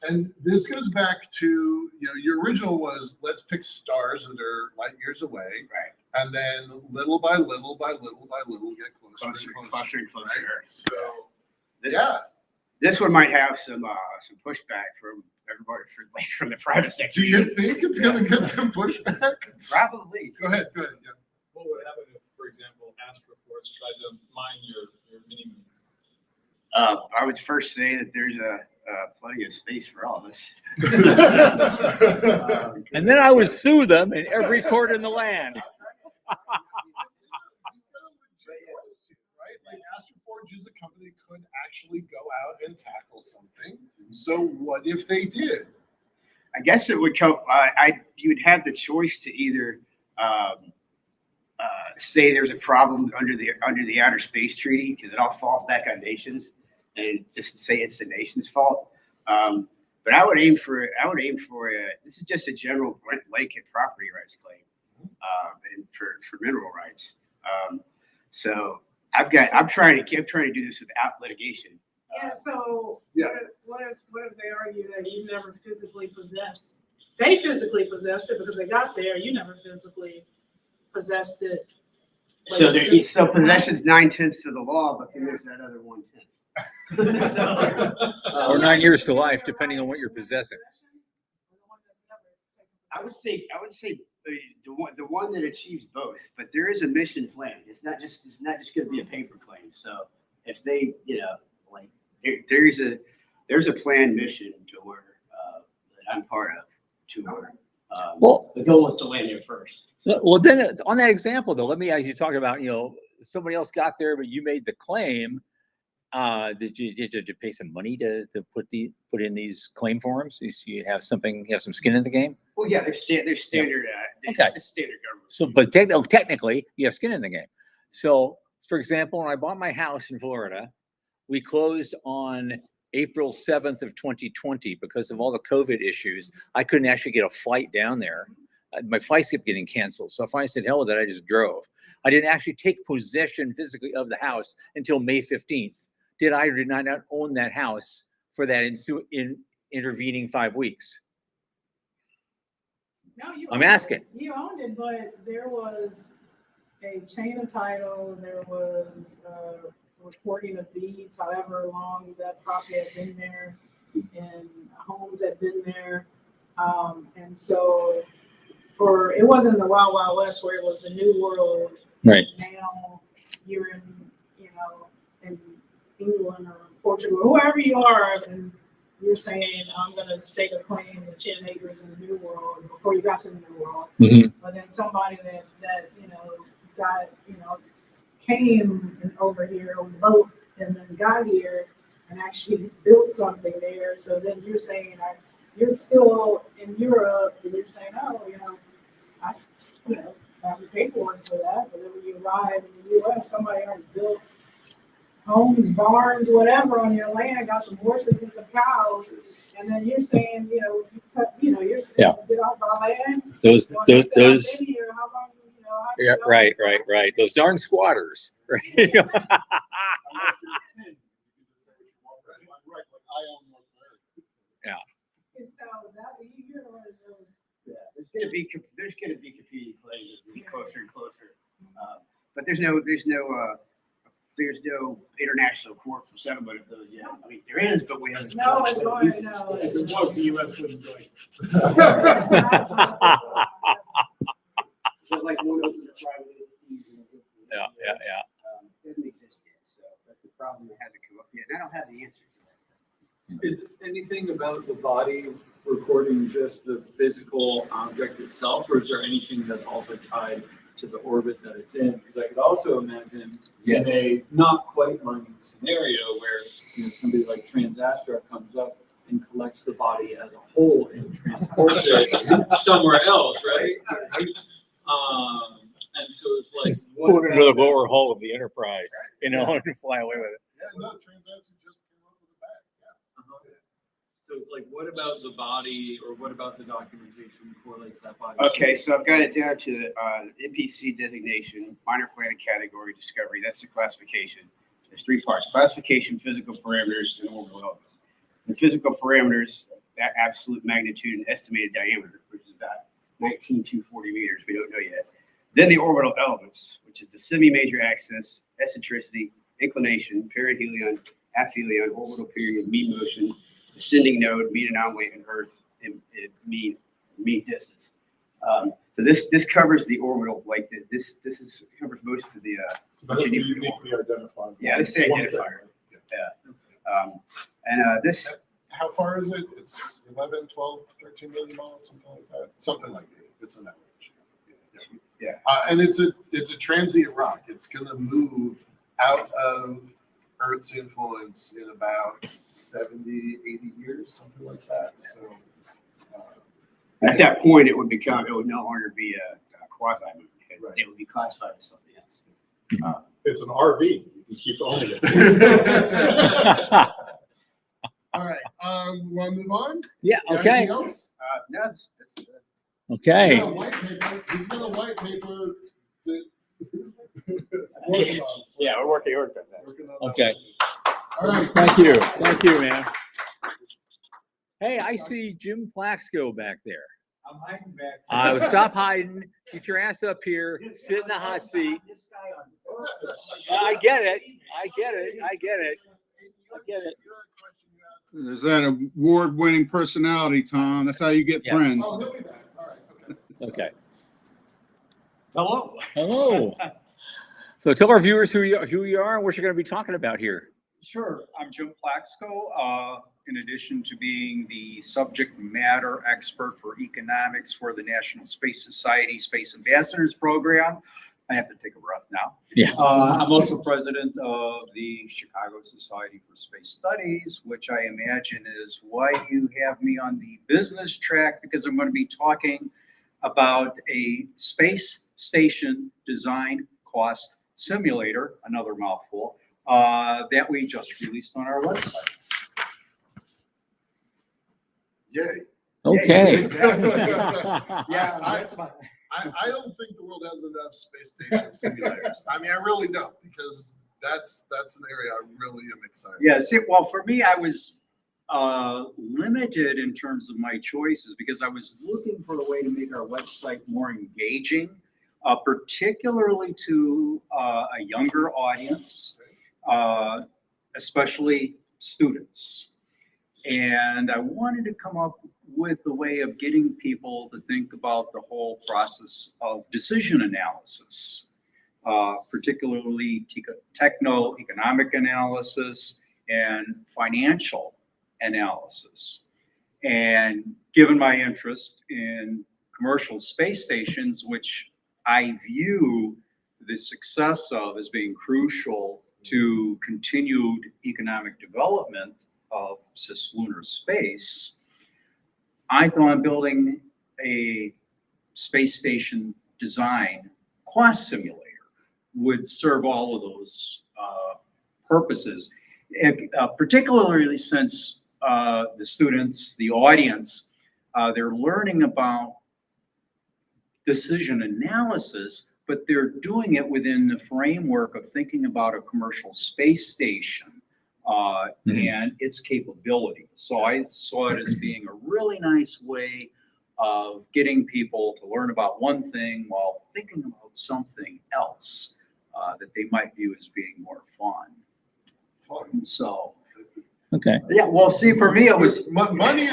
S2: And this goes back to, your original was, let's pick stars that are light years away.
S9: Right.
S2: And then little by little by little by little get closer and closer.
S9: and closer
S2: Right?
S9: to Earth.
S2: So,
S9: This,
S2: yeah.
S9: this one might have some pushback from everybody from the private sector.
S2: Do you think it's going to get some pushback?
S9: Probably.
S2: Go ahead. Yeah.
S7: What would happen if, for example, Astroforce tried to mine your mini moon?
S9: I would first say that there's plenty of space for all of us.
S1: And then I would sue them in every court in the land.
S2: Right? Like Astroforge is a company that could actually go out and tackle something. So what if they did?
S9: I guess it would come. You would have the choice to either say there's a problem under the Outer Space Treaty, because it all falls back on nations, and just say it's the nation's fault. But I would aim for this is just a general blanket property rights claim, and for mineral rights. So I'm trying to do this without litigation.
S6: Yeah, so
S2: Yeah.
S6: what if they argue that you never physically possessed? They physically possessed it because they got there. You never physically possessed it.
S9: So possession's 9/10 of the law, but then there's that other 1/10.
S1: Or 9 years to life, depending on what you're possessing.
S9: I would say the one that achieves both, but there is a mission plan. It's not just going to be a paper claim. So if they, there's a planned mission to where that I'm part of to where
S1: Well,
S9: the goal is to land there first.
S1: well, then on that example, though, let me as you talk about, somebody else got there, but you made the claim. Did you pay some money to put in these claim forms? You have some skin in the game.
S9: Well, yeah, there's standard.
S1: Okay.
S9: It's standard government.
S1: So, but technically, you have skin in the game. So, for example, when I bought my house in Florida, we closed on April 7th of 2020 because of all the COVID issues. I couldn't actually get a flight down there. My flights kept getting canceled. So I said, hell with it, I just drove. I didn't actually take possession physically of the house until May 15th. Did I or did I not own that house for that intervening 5 weeks?
S6: No, you
S1: I'm
S6: owned it.
S1: asking.
S6: You owned it, but there was a chain of title. There was recording of deeds, however long that property had been there, and homes had been there, and so it wasn't the Wild Wild West where it was the New World.
S1: Right.
S6: Now you're in England or Portugal, whoever you are, and you're saying, I'm going to stake a claim to 10 acres in the New World before you got to the New World.
S1: Mm-hmm.
S6: But then somebody that came over here on the boat and then got here and actually built something there. So then you're saying, you're still in Europe and you're saying, oh, I have the paperwork for that, but then when you arrive in the US, somebody already built homes, barns, whatever on your land, got some horses and some cows, and then you're saying, you're saying,
S1: Yeah.
S6: get off our land.
S1: Those,
S6: Well, they said,
S1: those,
S6: I've been here, how long, how do
S1: yeah,
S6: you know?
S1: right. Those darn squatters, right?
S8: Unless you're a king, you can just say what you want, right? Like, I own North America.
S6: And so that, you're one of those.
S9: Yeah, there's gonna be competing claims as we get closer and closer. But there's no international court for settlement of those yet. I mean, there is, but we haven't.
S6: No, it's going, no.
S5: If it was, the US wouldn't join.
S9: Just like one of the private entities.
S1: Yeah.
S9: Doesn't exist yet, so that's a problem that hasn't come up yet, and I don't have the answer to that.
S10: Is anything about the body recording just the physical object itself, or is there anything that's also tied to the orbit that it's in? Because I could also imagine in a not quite mining scenario where somebody like Transastra comes up and collects the body as a whole and transports it somewhere else, right? And so it's like
S1: Put it into the lower hull of the Enterprise, and fly away with it.
S8: Yeah, no, transaction just came up with a bag, yeah.
S10: So it's like, what about the body, or what about the documentation correlates that body?
S9: Okay, so I've got it down to NPC designation, minor planet category discovery. That's the classification. There's three parts: classification, physical parameters, and orbital elements. The physical parameters, that absolute magnitude and estimated diameter, which is about 19,240 meters. We don't know yet. Then the orbital elements, which is the semi-major axis, eccentricity, inclination, perihelion, aphelion, orbital period, mean motion, ascending node, mean anomaly, and Earth, and mean distance. So this covers the orbital, like this covers most of the.
S8: So that's the uniquely identified.
S9: Yeah, this is the identifier. Yeah. This.
S8: How far is it? It's 11, 12, 13 million miles, something like that. Something like that. It's an average.
S9: Yeah.
S2: And it's a transient rock. It's gonna move out of Earth's influence in about 70, 80 years, something like that. So
S9: At that point, it would no longer be a quasi moon.
S2: Right.
S9: It would be classified as something else.
S8: It's an RV. You can keep owning it.
S2: all right. Want to move on?
S1: Yeah.
S2: Got
S1: Okay.
S2: anything else?
S9: No,
S1: Okay.
S2: He's got a white paper. He's got a white paper that working on.
S1: Yeah, we're working on that.
S2: Working on
S1: Okay.
S2: All right.
S1: Thank you, man. Hey, I see Jim Plaxco back there.
S10: I'm hiding back.
S1: Stop hiding. Get your ass up here. Sit in the hot seat. I get it.
S4: There's that award-winning personality, Tom. That's how you get
S1: Yes.
S4: friends.
S2: Oh, he'll be back. All right. Okay.
S1: Okay.
S10: Hello.
S1: So tell our viewers who you are and what you're going to be talking about here.
S11: Sure. I'm Jim Plaxco. In addition to being the subject matter expert for economics for the National Space Society Space Ambassadors Program, I have to take a breath now.
S1: Yeah.
S11: I'm also president of the Chicago Society for Space Studies, which I imagine is why you have me on the business track, because I'm going to be talking about a space station design cost simulator, another mouthful, that we just released on our website.
S2: Yay.
S1: Okay.
S9: Yeah, that's fine.
S2: I don't think the world has enough space station simulators. I mean, I really don't, because that's an area I really am excited.
S11: Yeah, see, well, for me, I was limited in terms of my choices because I was looking for a way to make our website more engaging, particularly to a younger audience, especially students. And I wanted to come up with a way of getting people to think about the whole process of decision analysis, particularly techno-economic analysis and financial analysis. And given my interest in commercial space stations, which I view the success of as being crucial to continued economic development of cislunar space, I thought building a space station design cost simulator would serve all of those purposes, and, particularly since the students, the audience, they're learning about decision analysis, but they're doing it within the framework of thinking about a commercial space station and its capabilities. So I saw it as being a really nice way of getting people to learn about one thing while thinking about something else that they might view as being more fun. So,
S1: Okay.
S11: yeah, well, see, for me, it was
S2: Money.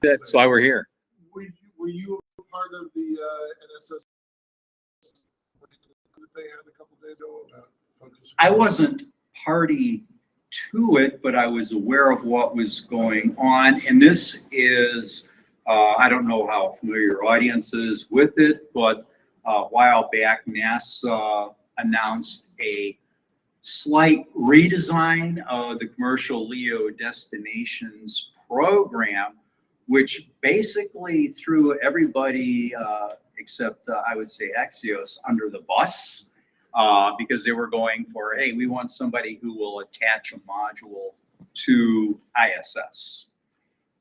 S1: That's why we're here.
S2: Were you a part of the NSS that they had a couple days ago about focus?
S11: I wasn't party to it, but I was aware of what was going on. And this is, I don't know how familiar your audience is with it, but a while back, NASA announced a slight redesign of the commercial LEO destinations program, which basically threw everybody except I would say Axios under the bus because they were going for, hey, we want somebody who will attach a module to ISS.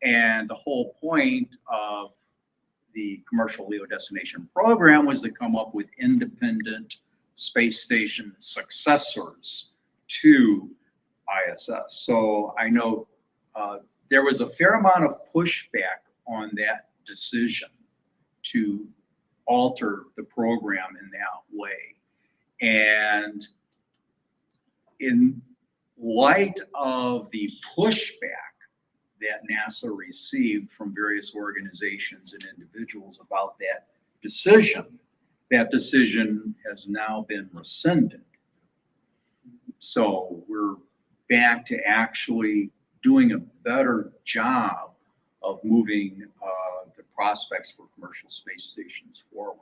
S11: And the whole point of the commercial LEO destination program was to come up with independent space station successors to ISS. So I know there was a fair amount of pushback on that decision to alter the program in that way. And in light of the pushback that NASA received from various organizations and individuals about that decision has now been rescinded. So we're back to actually doing a better job of moving the prospects for commercial space stations forward.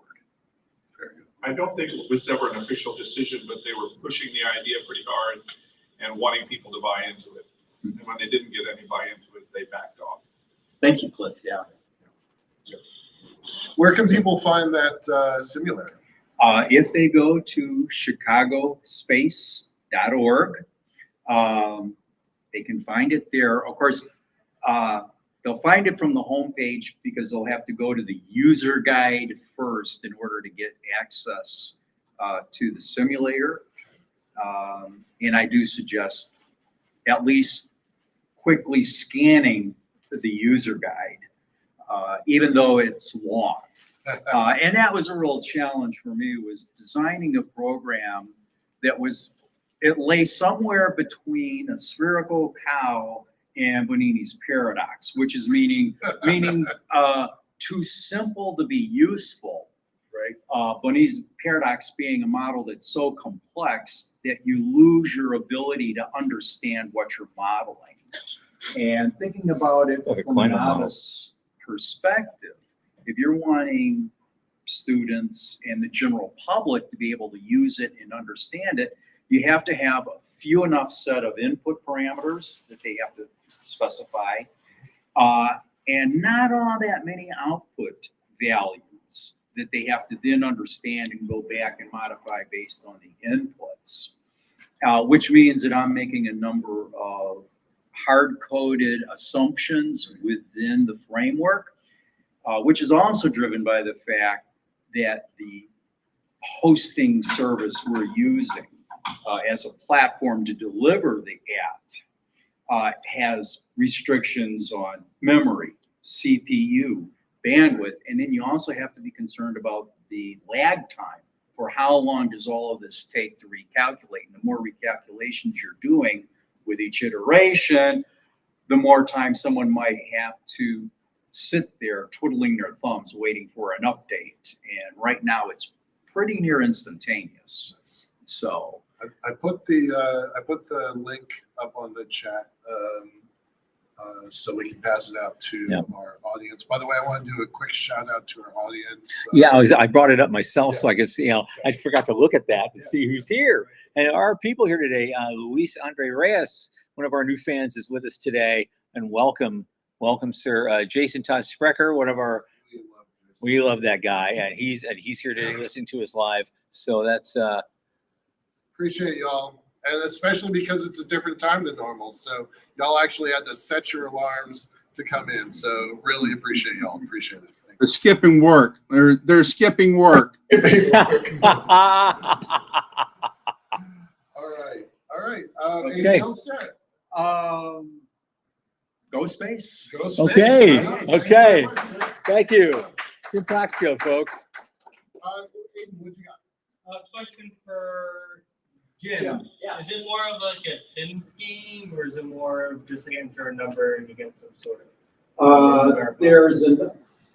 S12: I don't think it was ever an official decision, but they were pushing the idea pretty hard and wanting people to buy into it. And when they didn't get any buy into it, they backed off.
S11: Thank you, Cliff. Yeah.
S2: Where can people find that simulator?
S11: If they go to chicagospace.org, they can find it there. Of course, they'll find it from the homepage because they'll have to go to the user guide first in order to get access to the simulator. And I do suggest at least quickly scanning the user guide, even though it's long. And that was a real challenge for me, was designing a program that it lay somewhere between a spherical cow and Bonini's paradox, which is meaning too simple to be useful.
S2: Right.
S11: Bonini's paradox being a model that's so complex that you lose your ability to understand what you're modeling. And thinking about it from a novice perspective, if you're wanting students and the general public to be able to use it and understand it, you have to have a few enough set of input parameters that they have to specify, and not all that many output values that they have to then understand and go back and modify based on the inputs, which means that I'm making a number of hard-coded assumptions within the framework, which is also driven by the fact that the hosting service we're using as a platform to deliver the app has restrictions on memory, CPU, bandwidth, and then you also have to be concerned about the lag time for how long does all of this take to recalculate. And the more recalculations you're doing with each iteration, the more time someone might have to sit there twiddling their thumbs waiting for an update. And right now it's pretty near instantaneous. So
S2: I put the link up on the chat.
S3: so we can pass it out to
S1: Yeah.
S3: our audience. By the way, I want to do a quick shout out to our audience.
S1: Yeah, I brought it up myself so I could see, I forgot to look at that to see who's here. And our people here today, Luis Andre Reyes, one of our new fans, is with us today. And welcome, sir. Jason Todd Sprecher, one of our, we love that guy. And he's here today listening to us live. So that's,
S3: Appreciate y'all. And especially because it's a different time than normal. So y'all actually had to set your alarms to come in. So really appreciate y'all. Appreciate it.
S4: They're skipping work. They're skipping work.
S3: All right.
S1: Okay.
S3: Anything else yet?
S11: Go space.
S3: Go space.
S1: Okay,
S3: All right.
S1: okay.
S3: Thank you very much, sir.
S1: Thank you. Good talk skill, folks.
S3: Aiden, what you got?
S13: Question for Jim.
S10: Yeah.
S13: Is it more of like a sim scheme, or is it more of just enter a number and you get some sort of?
S11: There's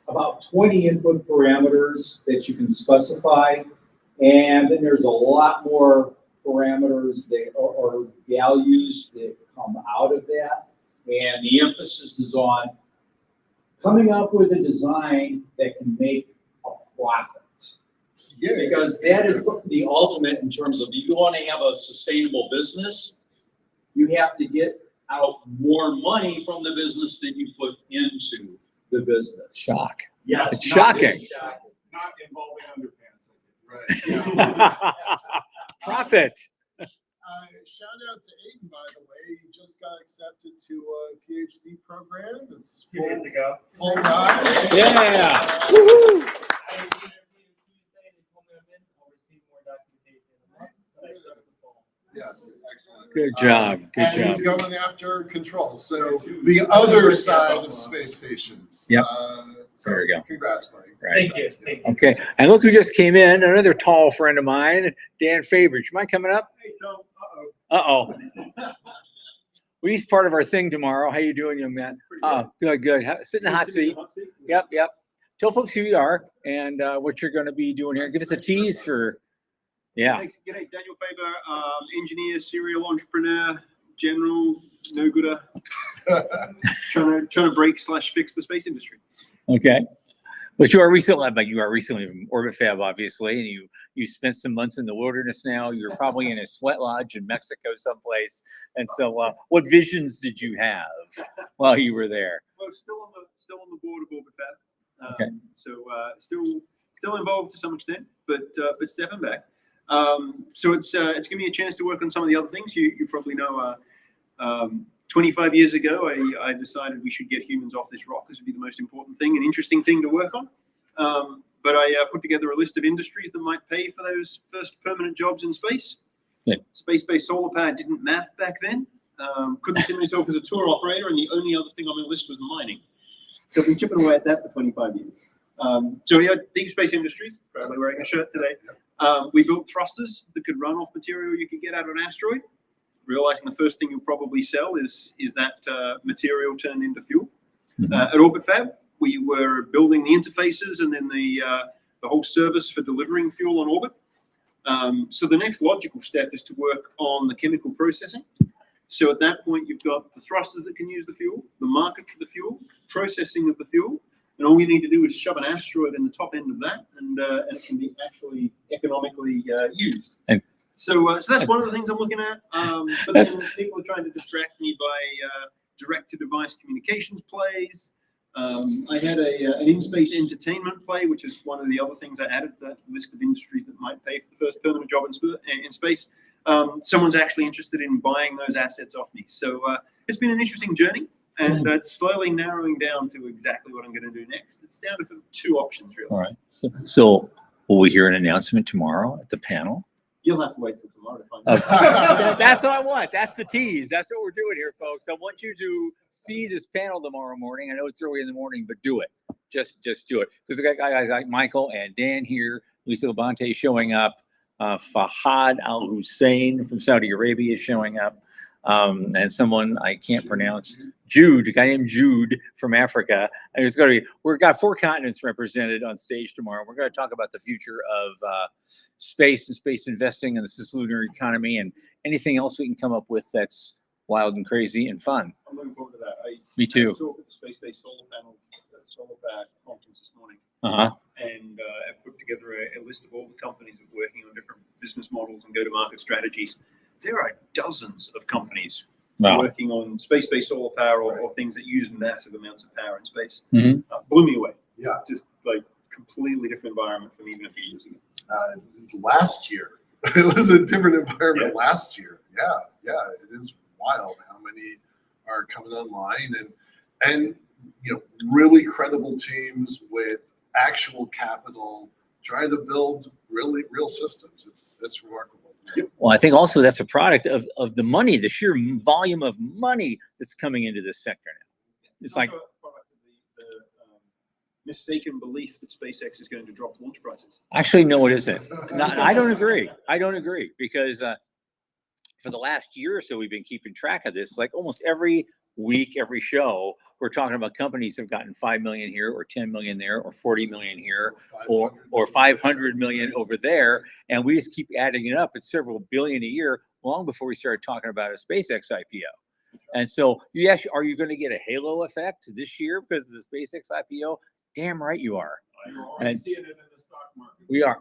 S11: about 20 input parameters that you can specify, and then there's a lot more parameters that or values that come out of that. And the emphasis is on coming up with a design that can make a profit.
S3: Yeah.
S11: Because that is the ultimate in terms of, you want to have a sustainable business, you have to get out more money from the business than you put into the business.
S1: Shock.
S11: Yeah,
S1: It's shocking.
S8: Not involving underpants.
S3: Right.
S1: Profit.
S3: Shout out to Aiden, by the way. He just got accepted to a PhD program. It's
S13: Few days ago.
S3: full ride.
S1: Yeah.
S13: I interviewed Tuesday, they told me I'm in, I'll receive more documentation in a month, but I started the fall.
S3: Yes, excellent.
S1: Good job. Good
S3: And
S1: job.
S3: he's going after control. So the other side of space stations.
S1: Yep.
S3: So
S1: There we go.
S3: Congrats, buddy.
S1: Right.
S13: Thank you.
S1: Okay. And look who just came in. Another tall friend of mine, Dan Fabridge. Mind coming up?
S8: Hey, Tom.
S1: Uh-oh. Well, he's part of our thing tomorrow. How you doing, young man? Oh, good. Sit in the hot seat. Yep. Tell folks who you are and what you're going to be doing here. Give us a tease for, yeah.
S14: Thanks. G'day, Daniel Faber, engineer, serial entrepreneur, general, no gooder, trying to break / fix the space industry.
S1: Okay. But you are recently from Orbit Fab, obviously, and you spent some months in the wilderness now. You're probably in a sweat lodge in Mexico someplace. And so what visions did you have while you were there?
S14: Well, still on the board of Orbit Fab.
S1: Okay.
S14: So still involved to some extent, but stepping back. So it's given me a chance to work on some of the other things. You probably know. 25 years ago, I decided we should get humans off this rock. This would be the most important thing and interesting thing to work on. But I put together a list of industries that might pay for those first permanent jobs in space.
S1: Yeah.
S14: Space-based solar power didn't math back then. Couldn't see myself as a tour operator, and the only other thing on my list was mining. So I've been chipping away at that for 25 years. So yeah, deep space industries, proudly wearing a shirt today. We built thrusters that could run off material you could get out of an asteroid, realizing the first thing you'll probably sell is that material turned into fuel. At Orbit Fab, we were building the interfaces and then the whole service for delivering fuel on orbit. So the next logical step is to work on the chemical processing. So at that point, you've got the thrusters that can use the fuel, the market for the fuel, processing of the fuel, and all you need to do is shove an asteroid in the top end of that, and it can be actually economically used. So that's one of the things I'm looking at. But then people are trying to distract me by direct-to-device communications plays. I had an in-space entertainment play, which is one of the other things I added to that list of industries that might pay for the first permanent job in space. Someone's actually interested in buying those assets off me. So it's been an interesting journey, and it's slowly narrowing down to exactly what I'm going to do next. It's down to sort of two options, really.
S1: All right. So will we hear an announcement tomorrow at the panel?
S14: You'll have to wait till tomorrow to find out.
S1: Okay. That's what I want. That's the tease. That's what we're doing here, folks. I want you to see this panel tomorrow morning. I know it's early in the morning, but do it. Just do it. Because we got guys like Michael and Dan here, Lisa Labonte showing up, Fahad Al Hussein from Saudi Arabia is showing up, and someone I can't pronounce, Jude, a guy named Jude from Africa. And it's going to be, we've got 4 continents represented on stage tomorrow. We're going to talk about the future of space and space investing and the cislunar economy and anything else we can come up with that's wild and crazy and fun.
S14: I'm looking forward to that.
S1: Me too.
S14: I was over at the space-based solar pack conference this morning,
S1: Uh-huh.
S14: and I put together a list of all the companies that are working on different business models and go-to-market strategies. There are dozens of companies
S1: Wow.
S14: working on space-based solar power or things that use massive amounts of power in space.
S1: Mhm.
S14: Blew me away.
S2: Yeah.
S14: Just like completely different environment from even a few years ago.
S2: Last year, it was a different environment last year. Yeah, it is wild how many are coming online and really credible teams with actual capital trying to build real systems. It's remarkable.
S1: Well, I think also that's a product of the money, the sheer volume of money that's coming into this sector now. It's like,
S14: also a product of the mistaken belief that SpaceX is going to drop launch prices.
S1: actually, no, it isn't. I don't agree. I don't agree because for the last year or so, we've been keeping track of this. Like almost every week, every show, we're talking about companies that have gotten 5 million here or 10 million there or 40 million here or 500 million over there. And we just keep adding it up. It's several billion a year long before we started talking about a SpaceX IPO. And so you ask, are you going to get a halo effect this year because of the SpaceX IPO? Damn right you are. And
S12: seeing it in the stock market.
S1: we are.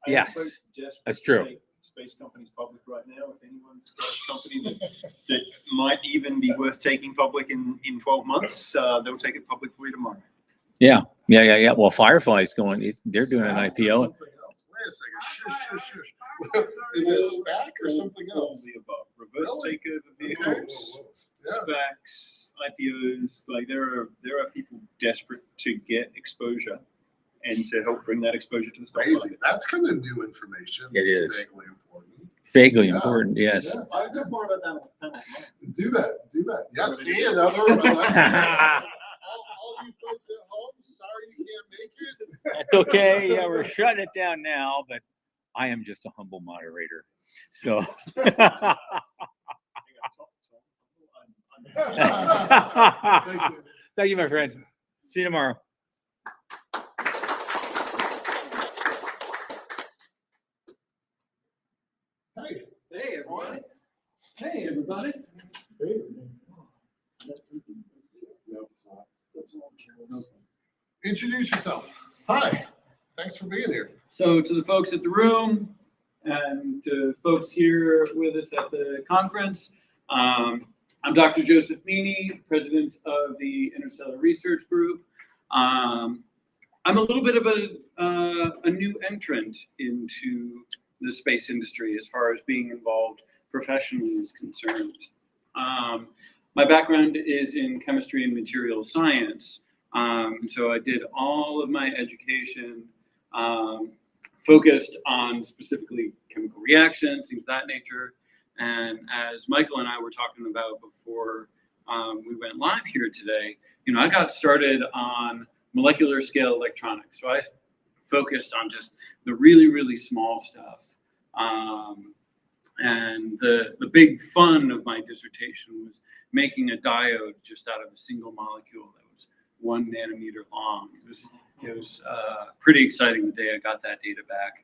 S14: I am
S1: Yes,
S14: quite desperate
S1: that's
S14: to
S1: true.
S14: take space companies public right now. If anyone's got a company that might even be worth taking public in 12 months, they'll take it public for you tomorrow.
S1: Yeah. Well, Firefly's going, they're doing an IPO.
S2: Something else. Wait a second. Shush. Is it a SPAC or something
S14: All
S2: else?
S14: the above. Reverse
S2: Really?
S14: takeover
S2: Okay.
S14: vehicles,
S2: Yeah.
S14: SPACs, IPOs. Like there are people desperate to get exposure and to help bring that exposure to the stock
S2: Crazy.
S14: market.
S2: That's kind of new information.
S1: It
S2: It's
S1: is.
S2: vaguely important.
S1: Vaguely
S2: Yeah.
S1: important, yes.
S2: Yeah.
S14: I'll talk more about that on the panel tomorrow.
S2: Do that. Yeah,
S14: That's
S2: see
S14: what it
S2: another one. All you folks at home, sorry you can't make it.
S1: That's okay. Yeah, we're shutting it down now, but I am just a humble moderator. So thank you, my friend. See you tomorrow.
S2: Hey.
S10: Hey, everybody. Hey, everybody.
S2: No, it's not. That's all counts. Introduce yourself. Hi. Thanks for being here.
S10: So to the folks at the room and to folks here with us at the conference, I'm Dr. Joseph Meany, president of the Interstellar Research Group. I'm a little bit of a new entrant into the space industry as far as being involved professionally is concerned. My background is in chemistry and material science. So I did all of my education focused on specifically chemical reactions, things of that nature. And as Michael and I were talking about before we went live here today, I got started on molecular scale electronics. So I focused on just the really, really small stuff. And the big fun of my dissertation was making a diode just out of a single molecule that was 1 nanometer long. It was pretty exciting the day I got that data back.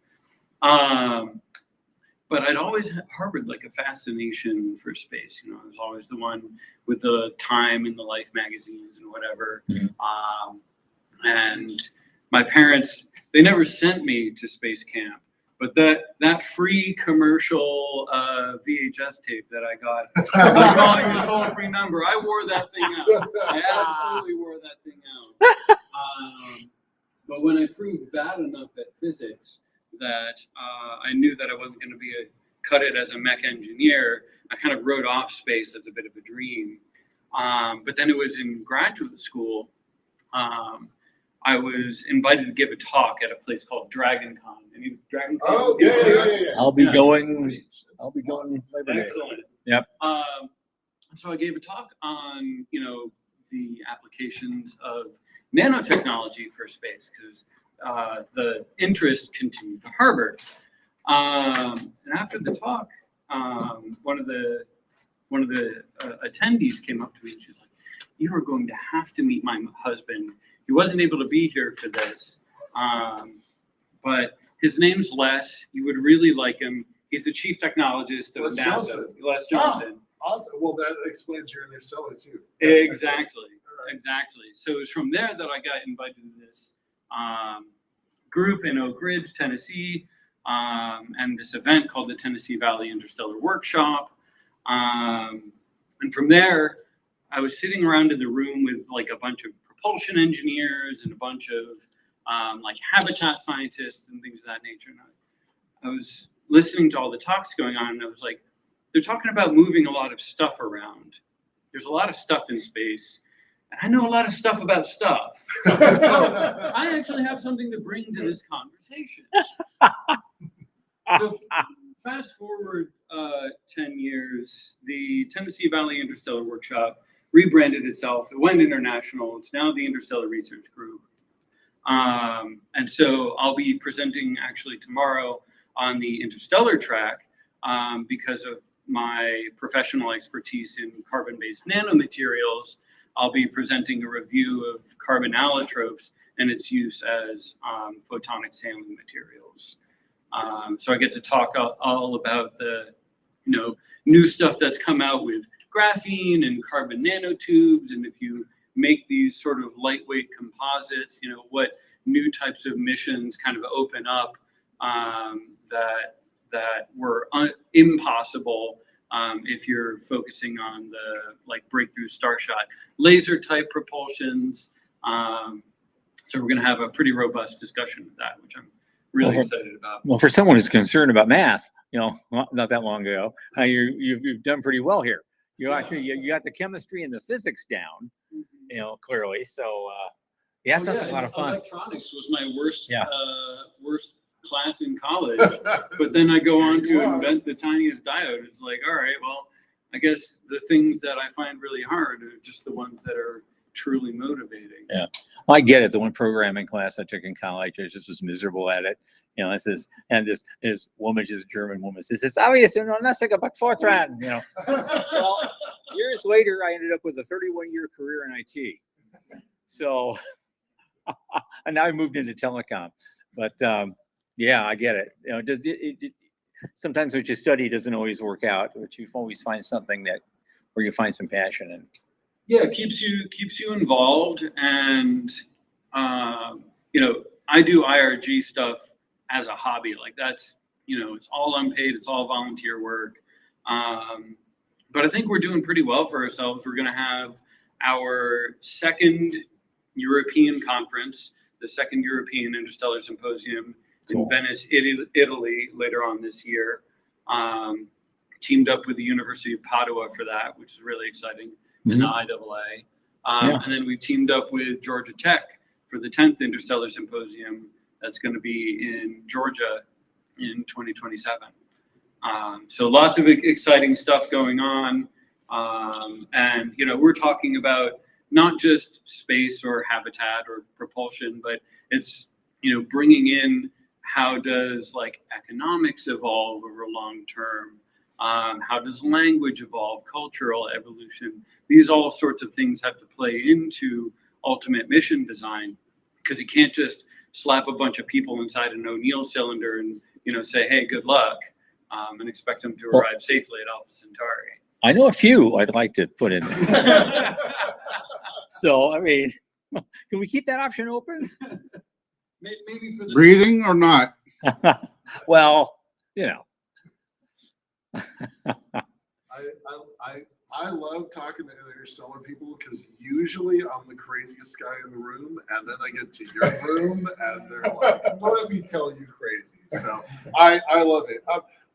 S10: But I'd always harbored like a fascination for space. I was always the one with the Time and the Life magazines and whatever. And my parents, they never sent me to space camp, but that free commercial VHS tape that I got, by calling the toll-free number, I wore that thing out. I absolutely wore that thing out. But when I proved bad enough at physics that I knew that I wasn't going to cut it as a mech engineer, I kind of wrote off space as a bit of a dream. But then it was in graduate school. I was invited to give a talk at a place called DragonCon. Any DragonCon?
S2: Oh, yeah.
S1: I'll be going Labor Day.
S10: Excellent.
S1: Yep.
S10: So I gave a talk on, the applications of nanotechnology for space because the interest continued to harbor. And after the talk, one of the attendees came up to me and she's like, "You are going to have to meet my husband. He wasn't able to be here for this, but his name's Les. You would really like him. He's the chief technologist of
S2: Les
S10: NASA."
S2: Johnson.
S10: Les Johnson.
S3: Awesome. Well, that explains your interstellar too.
S11: Exactly. So it was from there that I got invited to this group in Oak Ridge, Tennessee, and this event called the Tennessee Valley Interstellar Workshop. And from there, I was sitting around in the room with like a bunch of propulsion engineers and a bunch of like habitat scientists and things of that nature. And I was listening to all the talks going on, and I was like, they're talking about moving a lot of stuff around. There's a lot of stuff in space. And I know a lot of stuff about stuff. So I actually have something to bring to this conversation. So fast forward 10 years, the Tennessee Valley Interstellar Workshop rebranded itself. It went international. It's now the Interstellar Research Group. And so I'll be presenting actually tomorrow on the interstellar track because of my professional expertise in carbon-based nanomaterials. I'll be presenting a review of carbon allotropes and its use as photonic sampling materials. So I get to talk all about the new stuff that's come out with graphene and carbon nanotubes, and if you make these sort of lightweight composites, what new types of missions kind of open up that were impossible if you're focusing on the breakthrough starshot laser type propulsions. So we're going to have a pretty robust discussion of that, which I'm really excited about.
S1: Well, for someone who's concerned about math, not that long ago, you've done pretty well here. You got the chemistry and the physics down, clearly. So yeah, sounds like a lot of fun.
S11: Electronics was my worst class in college, but then I go on to invent the tiniest diode. It's like, all right, well, I guess the things that I find really hard are just the ones that are truly motivating.
S1: Yeah, I get it. The one programming class I took in college, I just was miserable at it. This woman, just German woman, says, "It's obvious, nothing about Fortran." Well, years later, I ended up with a 31-year career in IT. So, and now I moved into telecom. But yeah, I get it. Sometimes what you study doesn't always work out, but you always find something where you find some passion in.
S11: Yeah, it keeps you involved, and I do IRG stuff as a hobby. Like that's it's all unpaid, it's all volunteer work. But I think we're doing pretty well for ourselves. We're going to have our second European conference, the second European Interstellar Symposium in Venice, Italy, later on this year. Teamed up with the University of Padua for that, which is really exciting, in the IAA. And then we teamed up with Georgia Tech for the 10th Interstellar Symposium that's going to be in Georgia in 2027. So lots of exciting stuff going on. And, we're talking about not just space or habitat or propulsion, but it's, bringing in how does economics evolve over long term? How does language evolve, cultural evolution? These all sorts of things have to play into ultimate mission design, because you can't just slap a bunch of people inside an O'Neill cylinder and, say, hey, good luck, and expect them to arrive safely at Alpha Centauri.
S1: I know a few I'd like to put in there. So, I mean, can we keep that option open?
S11: Maybe for the
S4: breathing or not?
S1: Well,
S3: I love talking to interstellar people because usually I'm the craziest guy in the room, and then I get to your room and they're like, "Let me tell you crazy." So I love it.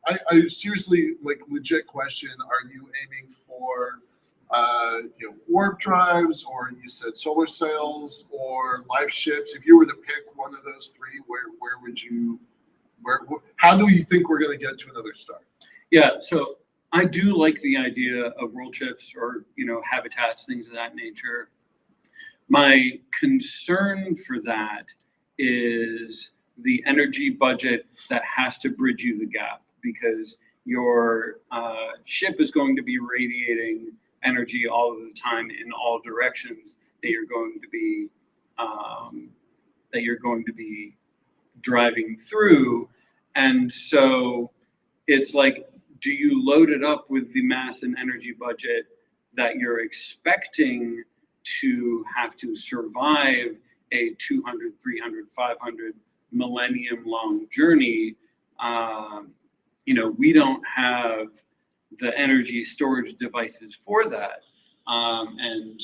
S3: I seriously, legit question: are you aiming for warp drives, or you said solar sails, or life ships? If you were to pick one of those three, where would you? How do you think we're going to get to another star?
S11: Yeah, so I do like the idea of world ships or habitats, things of that nature. My concern for that is the energy budget that has to bridge you the gap, because your ship is going to be radiating energy all of the time in all directions that you're going to be driving through. And so it's like do you load it up with the mass and energy budget that you're expecting to have to survive a 200, 300, 500 millennium long journey? We don't have the energy storage devices for that. And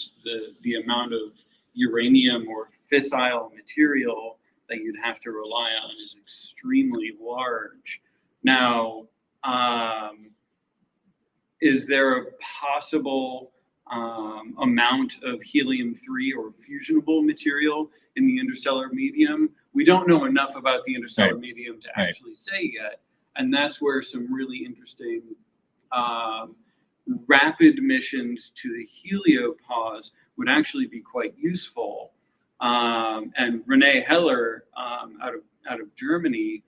S11: the amount of uranium or fissile material that you'd have to rely on is extremely large. Now, is there a possible amount of helium-3 or fusionable material in the interstellar medium? We don't know enough about the interstellar medium to actually say yet. And that's where some really interesting rapid missions to the heliopause would actually be quite useful. And René Heller out of Germany,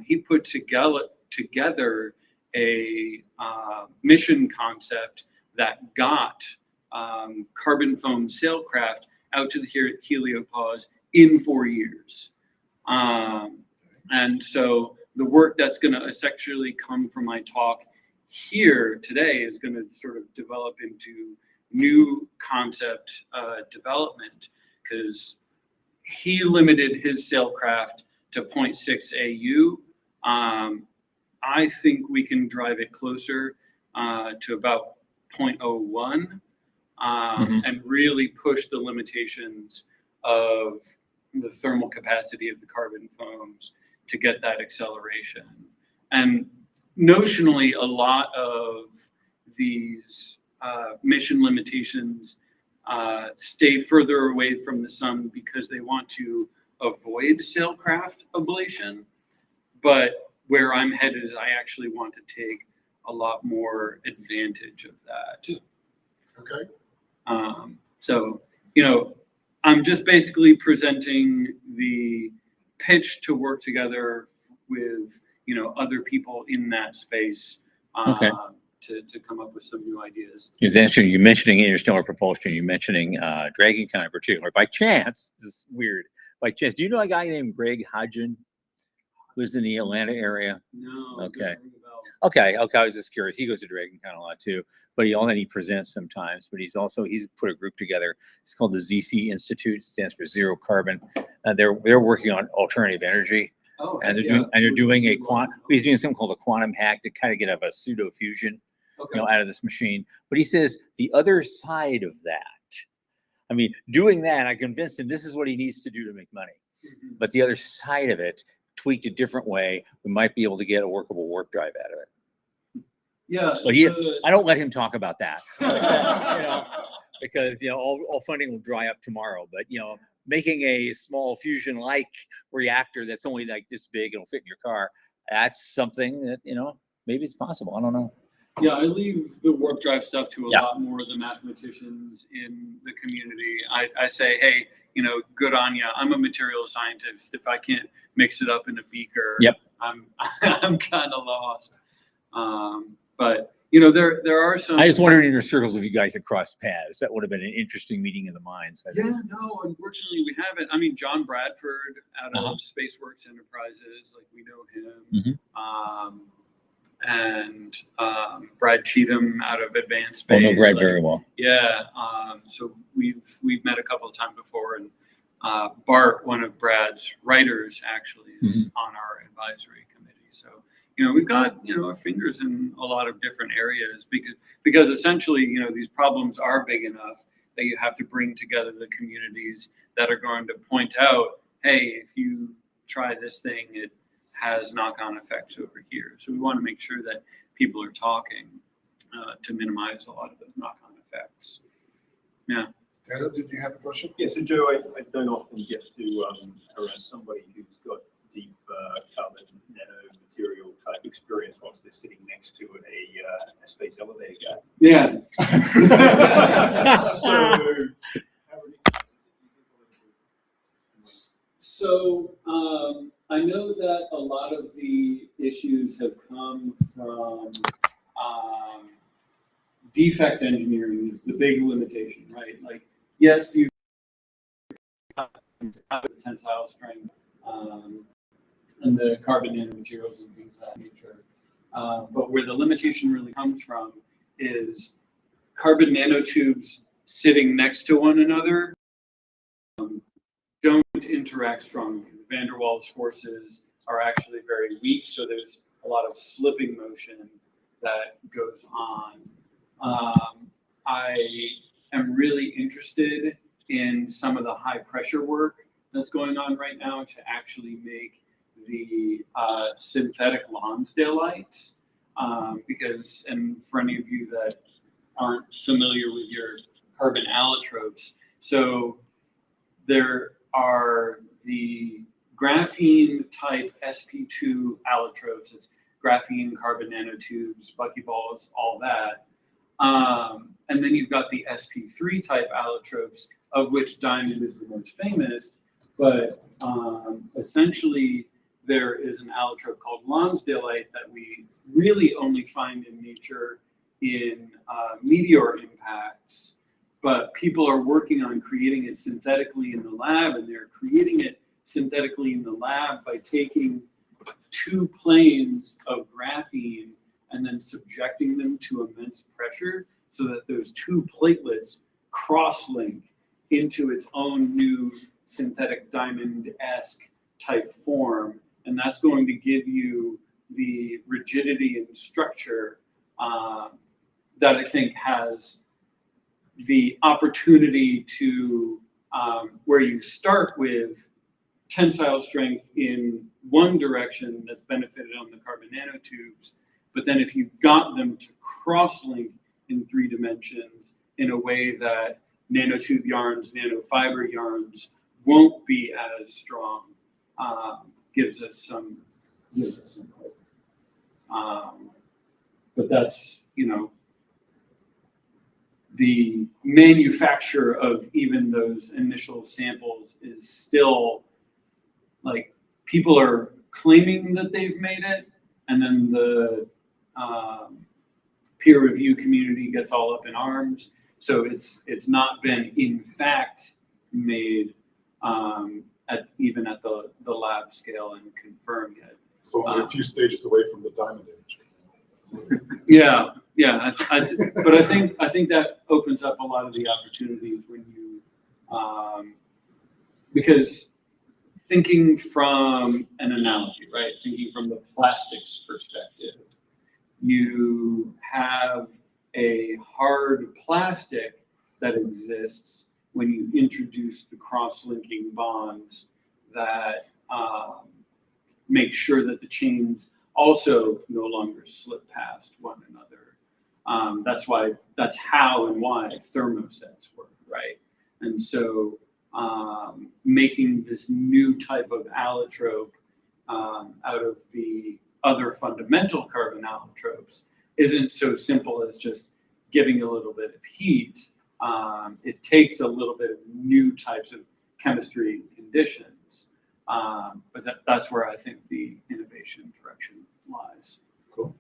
S11: he put together a mission concept that got carbon foam sailcraft out to the heliopause in 4 years. And so the work that's going to essentially come from my talk here today is going to sort of develop into new concept development, because he limited his sailcraft to 0.6 AU. I think we can drive it closer to about 0.01 and really push the limitations of the thermal capacity of the carbon foams to get that acceleration. And notionally, a lot of these mission limitations stay further away from the sun because they want to avoid sailcraft ablation. But where I'm headed is I actually want to take a lot more advantage of that.
S2: Okay.
S11: So, I'm just basically presenting the pitch to work together with, other people in that space to come up with some new ideas.
S1: It's interesting. You mentioning interstellar propulsion. You mentioning Dragonkind in particular. By chance, this is weird. By chance, do you know a guy named Greg Hodgin? Lives in the Atlanta area.
S11: No.
S1: Okay. Okay. I was just curious. He goes to Dragonkind a lot too, but he presents sometimes. But he's put a group together. It's called the ZC Institute. It stands for Zero Carbon. They're working on alternative energy.
S11: Oh,
S1: and they're doing he's doing something called a quantum hack to kind of get a pseudo fusion, out of this machine. But he says the other side of that, doing that, I convinced him this is what he needs to do to make money. But the other side of it, tweaked a different way, we might be able to get a workable warp drive out of it.
S11: Yeah.
S1: But I don't let him talk about that, because all funding will dry up tomorrow. But making a small fusion-like reactor that's only like this big, it'll fit in your car. That's something that maybe it's possible. I don't know.
S11: Yeah, I leave the warp drive stuff to a lot more of the mathematicians in the community. I say, hey, good on ya. I'm a material scientist. If I can't mix it up in a beaker, I'm kind of lost. But there are some.
S1: I just wondered in your circles if you guys had crossed paths. That would have been an interesting meeting of the minds.
S11: Yeah, no, unfortunately we haven't. John Bradford out of SpaceWorks Enterprises, like we know him. And Brad Cheatham out of Advanced Space.
S1: I know Brad very well.
S11: Yeah, so we've met a couple of times before, and Bart, one of Brad's writers, actually is on our advisory committee. So we've got our fingers in a lot of different areas because essentially these problems are big enough that you have to bring together the communities that are going to point out, hey, if you try this thing, it has knock-on effects over here. So we want to make sure that people are talking to minimize a lot of those knock-on effects. Yeah.
S2: Tanner, did you have a question?
S14: Yeah, so Joe, I don't often get to harass somebody who's got deep carbon nanomaterial type experience whilst they're sitting next to a space elevator guy.
S11: Yeah. So I know that a lot of the issues have come from defect engineering is the big limitation, right? Like, yes, you have the tensile strength and the carbon nanomaterials and things of that nature.
S10: But where the limitation really comes from is carbon nanotubes sitting next to one another don't interact strongly. The van der Waals forces are actually very weak, so there's a lot of slipping motion that goes on. I am really interested in some of the high pressure work that's going on right now to actually make the synthetic Lonsdaleite, because, and for any of you that aren't familiar with your carbon allotropes, so there are the graphene type sp2 allotropes. It's graphene, carbon nanotubes, buckyballs, all that. And then you've got the sp3 type allotropes, of which diamond is the most famous. But essentially, there is an allotrope called Lonsdaleite that we really only find in nature in meteor impacts. But people are working on creating it synthetically in the lab, and they're creating it synthetically in the lab by taking two planes of graphene and then subjecting them to immense pressure so that those two platelets cross-link into its own new synthetic diamond-esque type form. And that's going to give you the rigidity and structure that I think has the opportunity to, where you start with tensile strength in one direction that's benefited on the carbon nanotubes, but then if you got them to cross-link in 3 dimensions in a way that nanotube yarns, nanofiber yarns won't be as strong, gives us some hope. But that's, you know, the manufacture of even those initial samples is still, like, people are claiming that they've made it, and then the peer review community gets all up in arms. So it's not been in fact made even at the lab scale and confirmed yet.
S8: So only a few stages away from the diamond age.
S10: Yeah. But I think that opens up a lot of the opportunities when you, because thinking from an analogy, right? Thinking from the plastics perspective, you have a hard plastic that exists when you introduce the cross-linking bonds that make sure that the chains also no longer slip past one another. That's how and why thermosets work, right? And so making this new type of allotrope out of the other fundamental carbon allotropes isn't so simple as just giving a little bit of heat. It takes a little bit of new types of chemistry and conditions. But that's where I think the innovation direction lies.
S7: Cool.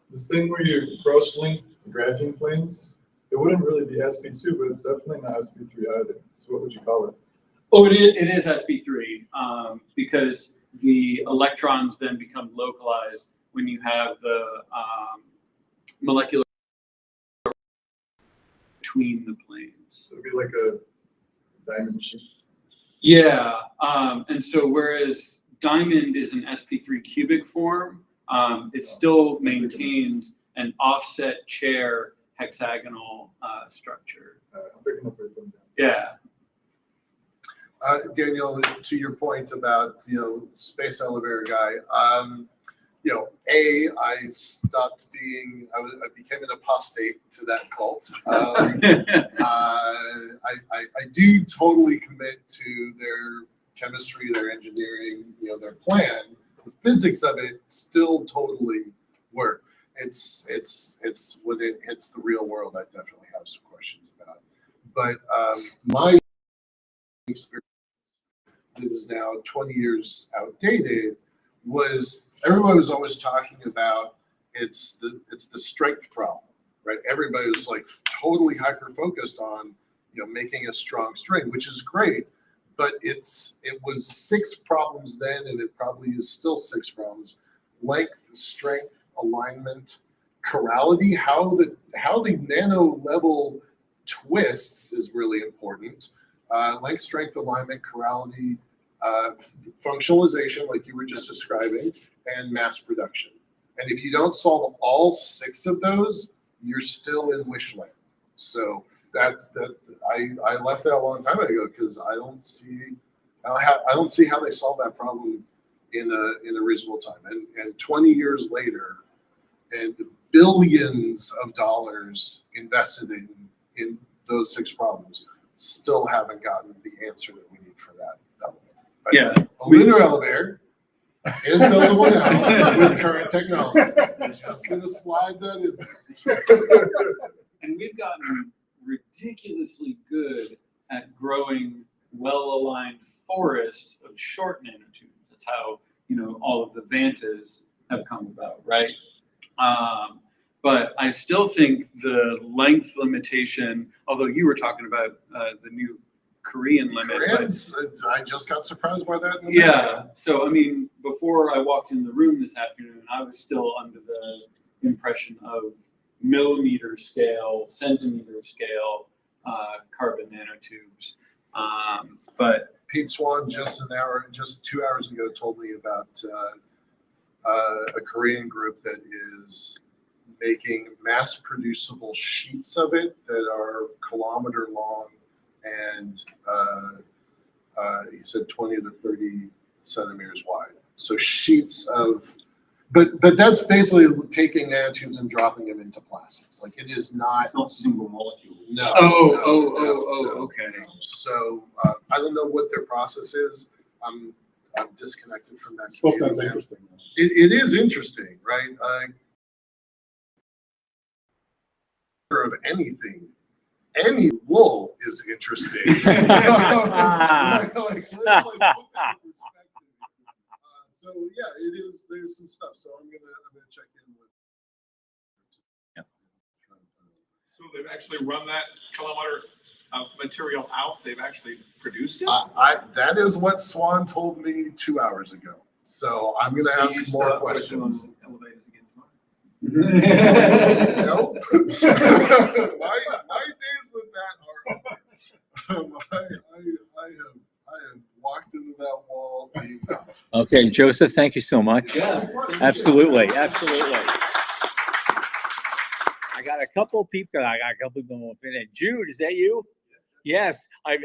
S7: This thing where you cross-link graphene planes, it wouldn't really be sp2, but it's definitely not sp3 either. So what would you call it?
S10: Oh, it is sp3 because the electrons then become localized when you have the molecular between the planes.
S7: So it'd be like a diamond sheet.
S10: Yeah, and so whereas diamond is an sp3 cubic form, it still maintains an offset chair hexagonal structure.
S7: I'm picking up everything down.
S10: Yeah.
S3: Daniel, to your point about, space elevator guy, I stopped being, I became an apostate to that cult. I do totally commit to their chemistry, their engineering, their plan. The physics of it still totally work. It's when it hits the real world, I definitely have some questions about it. But my experience that is now 20 years outdated was everyone was always talking about it's the strength problem, right? Everybody was like totally hyper focused on making a strong string, which is great, but it was 6 problems then, and it probably is still 6 problems: length, strength,
S2: alignment chirality, how the nano level twists is really important. Length, strength, alignment, chirality, functionalization, like you were just describing, and mass production. And if you don't solve all 6 of those, you're still in wish land. So that's that. I left that a long time ago because I don't see how they solve that problem in a reasonable time. And 20 years later, and the billions of dollars invested in those 6 problems still haven't gotten the answer that we need for that element. But
S11: Yeah.
S2: a linear elevator is buildable now with current technology. I'm just gonna slide that in.
S10: And we've gotten ridiculously good at growing well-aligned forests of short nanotubes. That's how, all of the Vantas have come about, right? But I still think the length limitation, although you were talking about the new Korean limit.
S2: Koreans, I just got surprised by that.
S10: Yeah. So, before I walked in the room this afternoon, I was still under the impression of millimeter scale, centimeter scale carbon nanotubes. But
S2: Pete Swan just 2 hours ago told me about a Korean group that is making mass producible sheets of it that are kilometer long and he said 20 to 30 centimeters wide. So sheets of, but that's basically taking nanotubes and dropping them into plastics. Like it is not.
S10: It's not single molecule.
S2: No.
S10: Okay.
S2: So I don't know what their process is. I'm disconnected from that.
S8: Still sounds interesting.
S2: It is interesting, right? Of anything, any wool is interesting. So yeah, it is. There's some stuff. So I'm gonna check in with.
S1: Yep.
S12: So they've actually run that kilometer of material out. They've actually produced it.
S2: That is what Swan told me 2 hours ago. So I'm gonna ask more questions. Nope. my days with that are over. I have walked into that wall enough.
S1: Okay, Joseph, thank you so much.
S2: Yeah.
S1: Absolutely. I got a couple people going in. Jude, is that you? Yes. I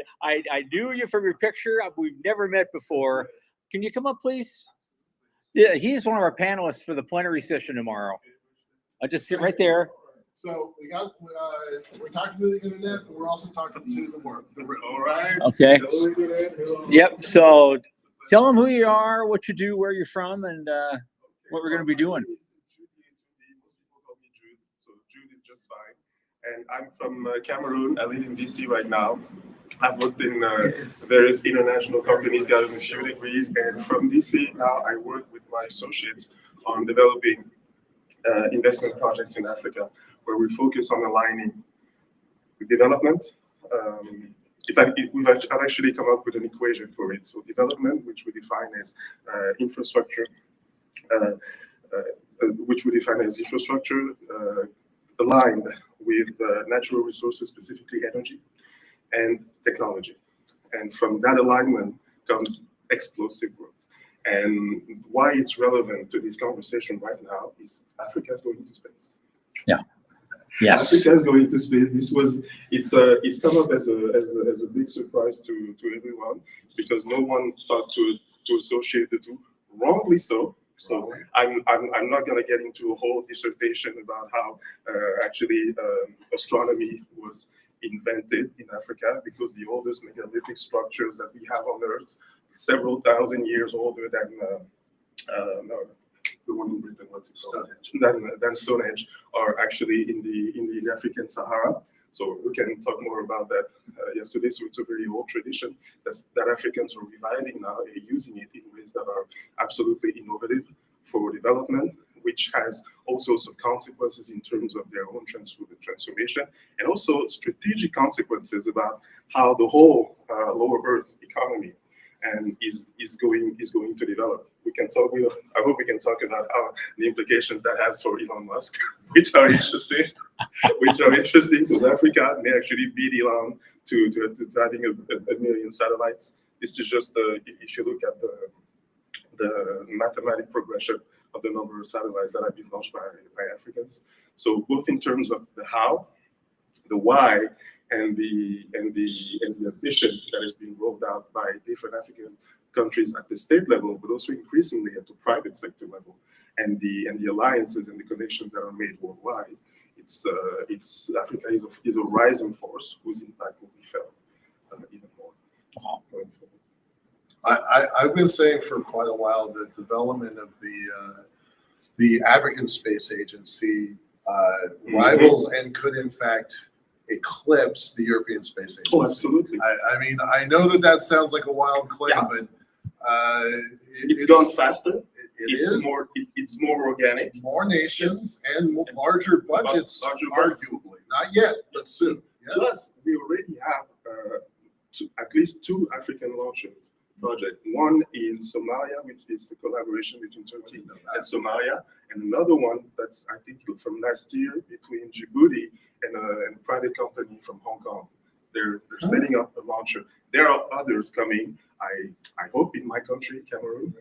S1: knew you from your picture. We've never met before. Can you come up, please? Yeah, he's one of our panelists for the plenary session tomorrow. I just sit right there.
S2: So we're talking to the internet, but we're also talking to the room. All right.
S1: Okay. Yep. So tell them who you are, what you do, where you're from, and what we're going to be doing.
S15: Most people call me Jude, so Jude is just fine. And I'm from Cameroon. I live in DC right now. I've worked in various international companies, gotten a few degrees, and from DC now I work with my associates on developing investment projects in Africa, where we focus on aligning development. I've actually come up with an equation for it. So development, which we define as infrastructure, aligned with natural resources, specifically energy and technology. And from that alignment comes explosive growth. And why it's relevant to this conversation right now is Africa is going to space.
S1: Yeah. Yes.
S15: Africa is going to space. It's come up as a big surprise to everyone because no one thought to associate the two. Wrongly so. So I'm not going to get into a whole dissertation about how actually astronomy was invented in Africa, because the oldest megalithic structures that we have on Earth, several thousand years older than the one in Britain, what's it called? Than Stonehenge, are actually in the African Sahara. So we can talk more about that yesterday. So it's a very old tradition that Africans are reviving now and using it in ways that are absolutely innovative for development, which has all sorts of consequences in terms of their own transformation, and also strategic consequences about how the whole lower Earth economy and is going to develop. We can talk. I hope we can talk about the implications that has for Elon Musk, which are interesting. Because Africa may actually beat Elon to having a million satellites. This is just if you look at the mathematic progression of the number of satellites that have been launched by Africans. So both in terms of the how, the why, and the ambition that has been rolled out by different African countries at the state level, but also increasingly at the private sector level, and the alliances and the connections that are made worldwide. It's Africa is a rising force whose impact will be felt even more going forward.
S3: I've been saying for quite a while that development of the African Space Agency rivals and could in fact eclipse the European Space Agency.
S15: Oh, absolutely.
S3: I mean, I know that sounds like a wild claim, but
S15: it's gone faster.
S3: It's
S15: more organic.
S3: More nations and larger budgets, arguably. Not yet, but soon. Yeah.
S15: Plus, we already have at least 2 African launches project. One in Somalia, which is the collaboration between Turkey and Somalia, and another one that's, I think, from last year between Djibouti and a private company from Hong Kong. They're setting up a launcher. There are others coming. I hope in my country, Cameroon,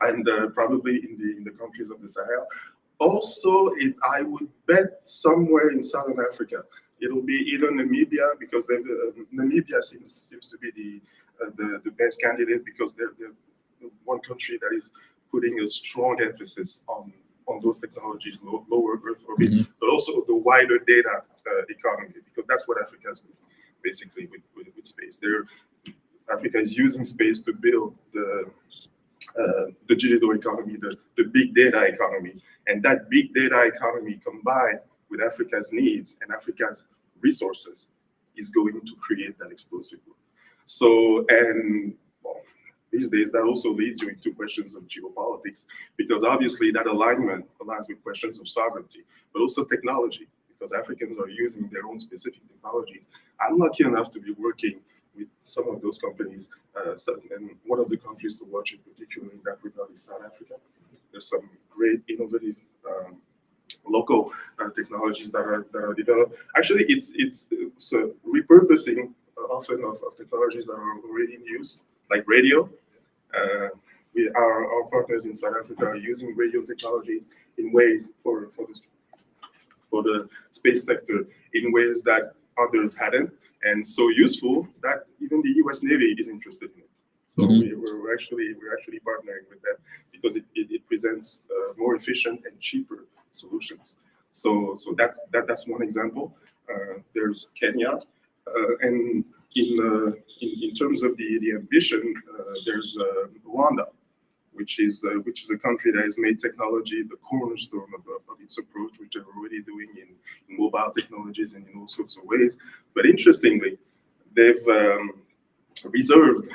S15: and probably in the countries of the Sahel. Also, I would bet somewhere in Southern Africa. It'll be either Namibia, because Namibia seems to be the best candidate, because they're one country that is putting a strong emphasis on those technologies, lower Earth orbit, but also the wider data economy, because that's what Africa is doing, basically, with space. Africa is using space to build the digital economy, the big data economy. And that big data economy combined with Africa's needs and Africa's resources is going to create that explosive growth. So, and well, these days that also leads you into questions of geopolitics, because obviously that alignment aligns with questions of sovereignty, but also technology, because Africans are using their own specific technologies. I'm lucky enough to be working with some of those companies, and one of the countries to watch in particular in that regard is South Africa. There's some great innovative local technologies that are developed. Actually, it's repurposing often of technologies that are already in use, like radio. Our partners in South Africa are using radio technologies in ways for the space sector in ways that others hadn't, and so useful that even the U.S. Navy is interested in it. So we're actually partnering with them because it presents more efficient and cheaper solutions. So that's one example. There's Kenya, and in terms of the ambition, there's Rwanda, which is a country that has made technology the cornerstone of its approach, which they're already doing in mobile technologies and in all sorts of ways. But interestingly, they've reserved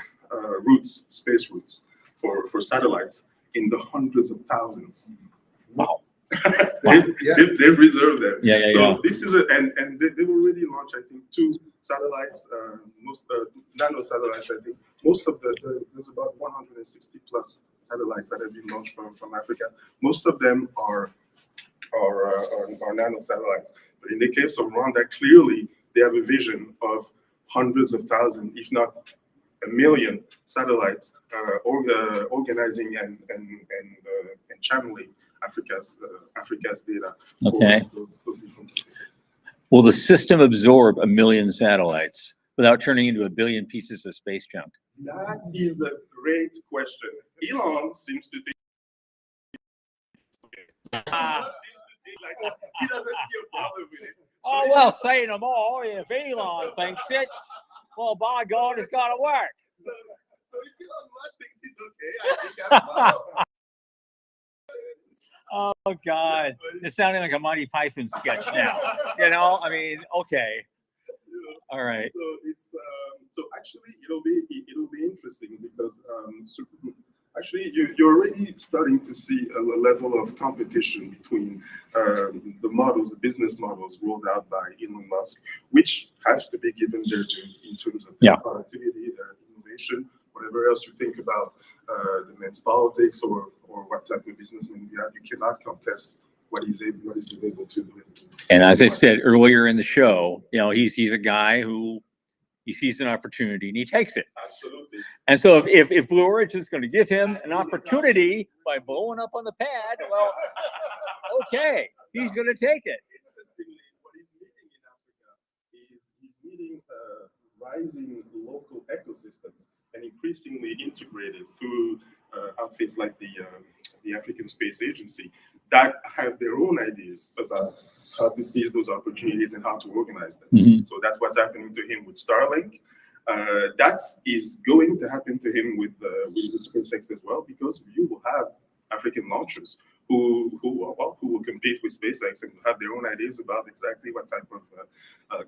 S15: space routes for satellites in the hundreds of thousands.
S1: Wow.
S15: They've reserved them. So this is and they've already launched, I think, 2 satellites, most nano satellites. I think most of there's about 160 plus satellites that have been launched from Africa. Most of them are nano satellites. But in the case of Rwanda, clearly they have a vision of hundreds of thousands, if not a million satellites, organizing and channeling Africa's data.
S1: Okay.
S15: Those different places.
S1: Will the system absorb 1 million satellites without turning into 1 billion pieces of space junk?
S15: That is a great question. Elon seems to think. He doesn't see a problem with it. So
S1: Oh, well, say no more. If Elon thinks it, well, by God, it's got to work.
S15: So if Elon Musk thinks he's okay, I think I'm fine.
S1: Oh, God. It's sounding like a Monty Python sketch now. You know, I mean, okay. All right.
S15: So it's so actually it'll be interesting because actually you're already starting to see a level of competition between the business models rolled out by Elon Musk, which has to be given their due in terms of their productivity, their innovation, whatever else you think about the man's politics or what type of businessman you have, you cannot contest what he's been able to do.
S1: And as I said earlier in the show, you know, he's a guy who he sees an opportunity and he takes it.
S15: Absolutely.
S1: And so if Blue Origin is going to give him an opportunity by blowing up on the pad, well, okay, he's going to take it.
S15: Interestingly, what he's meeting in Africa is he's meeting rising local ecosystems and increasingly integrated through outfits like the African Space Agency that have their own ideas about how to seize those opportunities and how to organize them.
S1: Mhm.
S15: So that's what's happening to him with Starlink. That is going to happen to him with SpaceX as well, because you will have African launchers who will compete with SpaceX and have their own ideas about exactly what type of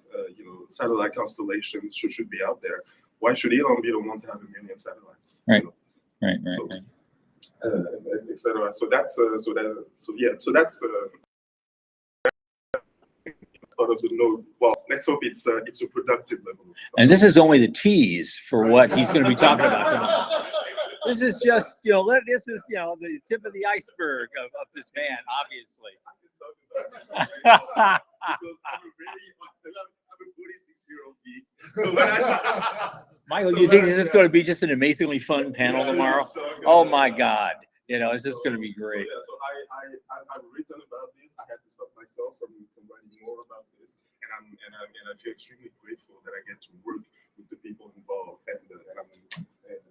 S15: satellite constellations should be out there. Why should Elon be the one to have 1 million satellites?
S1: Right.
S15: You know?
S1: Right.
S15: So, et cetera. So that's sort of the node. Well, let's hope it's a productive level.
S1: And this is only the tease for what he's going to be talking about tomorrow. This is just, this is, the tip of the iceberg of this man, obviously.
S15: Because I'm a 46-year-old geek. So when
S1: Michael, do you think this is going to be just an amazingly fun panel tomorrow? Oh my God. It's just going to be great.
S15: So I've written about this. I had to stop myself from writing more about this, and I feel extremely grateful that I get to work with the people involved, and I'm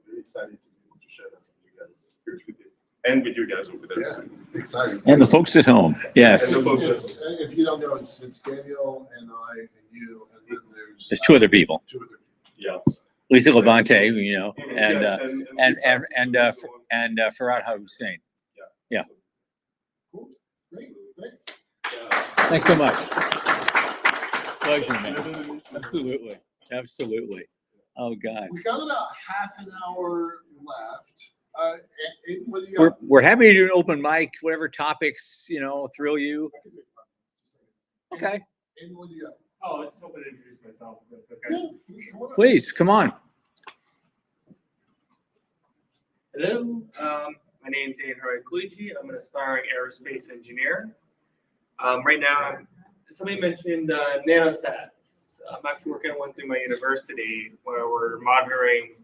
S15: very excited to be able to share that with you guys here today, and with you guys over there too.
S2: Exciting.
S1: And the folks at home. Yes.
S15: And the folks at home.
S2: If you don't know, it's Daniel and I and you, and then
S1: There's two other people.
S15: Yeah.
S1: Lisa Levante, and
S15: Yes,
S1: and Farhad Hussein. Yeah.
S2: Cool. Great. Thanks.
S1: Thanks so much. Pleasure, man. Absolutely. Oh God.
S2: We got about half an hour left. What do you got?
S1: We're happy to do an open mic, whatever topics thrill you. Okay.
S2: And what do you got?
S13: Oh, I just hoping to introduce myself. If that's okay.
S2: Yeah, come on up.
S1: Please come on.
S13: Hello, my name's Andrew Olson. I'm an aspiring aerospace engineer. Right now, somebody mentioned nanosats. I'm actually working on one through my university where we're monitoring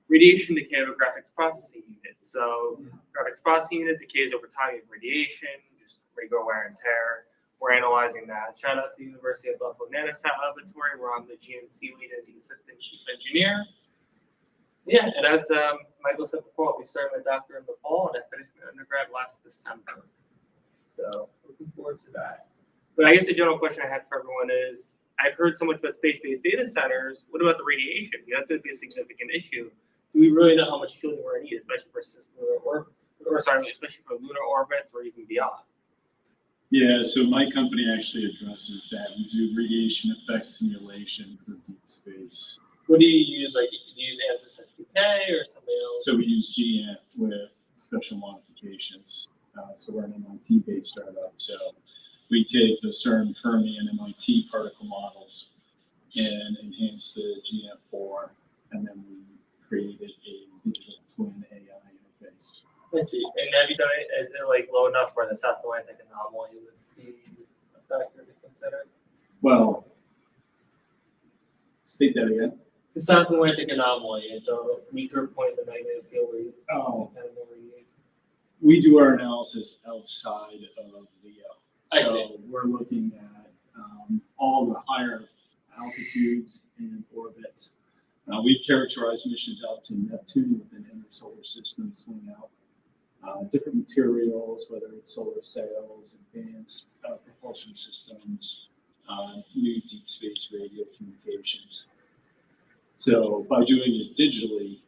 S13: radiation decay of a graphics processing unit. So graphics processing unit decays over time with radiation, just regular wear and tear. We're analyzing that. Shout out to the University of Buffalo Nanosat Laboratory, where I'm the GNC lead and the assistant chief engineer. Yeah, and as Michael said before, I'll be starting my doctorate in the fall, and I finished my undergrad last December. So looking forward to that. But I guess the general question I had for everyone is, I've heard so much about space-based data centers. What about the radiation? That's going to be a significant issue. Do we really know how much shielding we're going to need, especially for especially for lunar orbits or even beyond?
S10: Yeah, so my company actually addresses that. We do radiation effect simulation for deep space.
S13: What do you use? Like, do you use ANSYS SDK or something else?
S10: So we use GAMP with special modifications. So we're an MIT-based startup. So we take the CERN, Fermi, and MIT particle models and enhance the GAMP4, and then we created a digital twin AI interface.
S13: I see. And have you done it? Is it like low enough where the South Atlantic anomaly would be a factor to consider?
S10: Well, state that again.
S13: The South Atlantic anomaly. It's a weaker point in the magnetic field where you
S10: Oh.
S13: kind of more radiation.
S10: We do our analysis outside of LEO.
S13: I
S10: So
S13: see.
S10: we're looking at all the higher altitudes and orbits. We've characterized missions out to Neptune with an inner solar system swing out. Different materials, whether it's solar sails, advanced propulsion systems, new deep space radio communications. So by doing it digitally,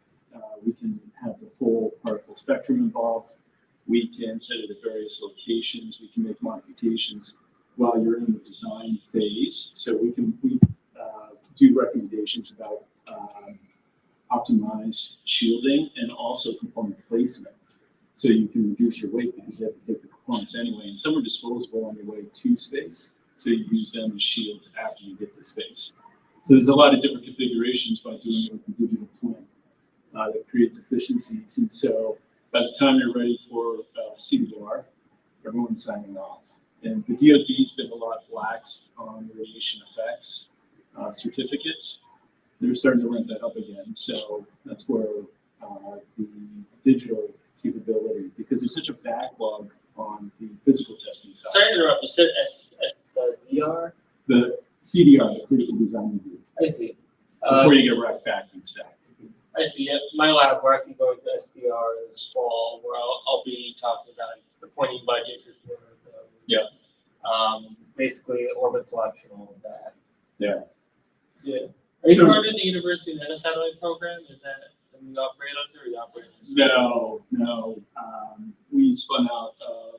S10: we can have the full particle spectrum involved. We can set it at various locations. We can make modifications while you're in the design phase. So we do recommendations about optimize shielding and also component placement. So you can reduce your weight because you have to take the components anyway. And some are disposable on your way to space. So you use them as shields after you get to space. So there's a lot of different configurations by doing it with the digital twin. that creates efficiencies. And so by the time you're ready for CDR, everyone's signing off. And the DoD's been a lot lax on radiation effects certificates. They're starting to ramp that up again. So that's where the digital capability, because there's such a backlog on the physical testing side.
S13: Sorry to interrupt. You said SDR?
S10: The CDR, the critical design review,
S13: I see.
S10: before you get racked back and stacked.
S13: I see. Yeah, my lab where I can go to SDR this fall, where I'll be talking about the pointing budget for 200 of those.
S10: Yeah.
S13: Basically, orbit selection, all of that.
S10: Yeah.
S13: Yeah. Are you
S10: So-
S13: part of the University Nanosatellite program? Is that something you operate under, or you operate?
S10: No. We spun out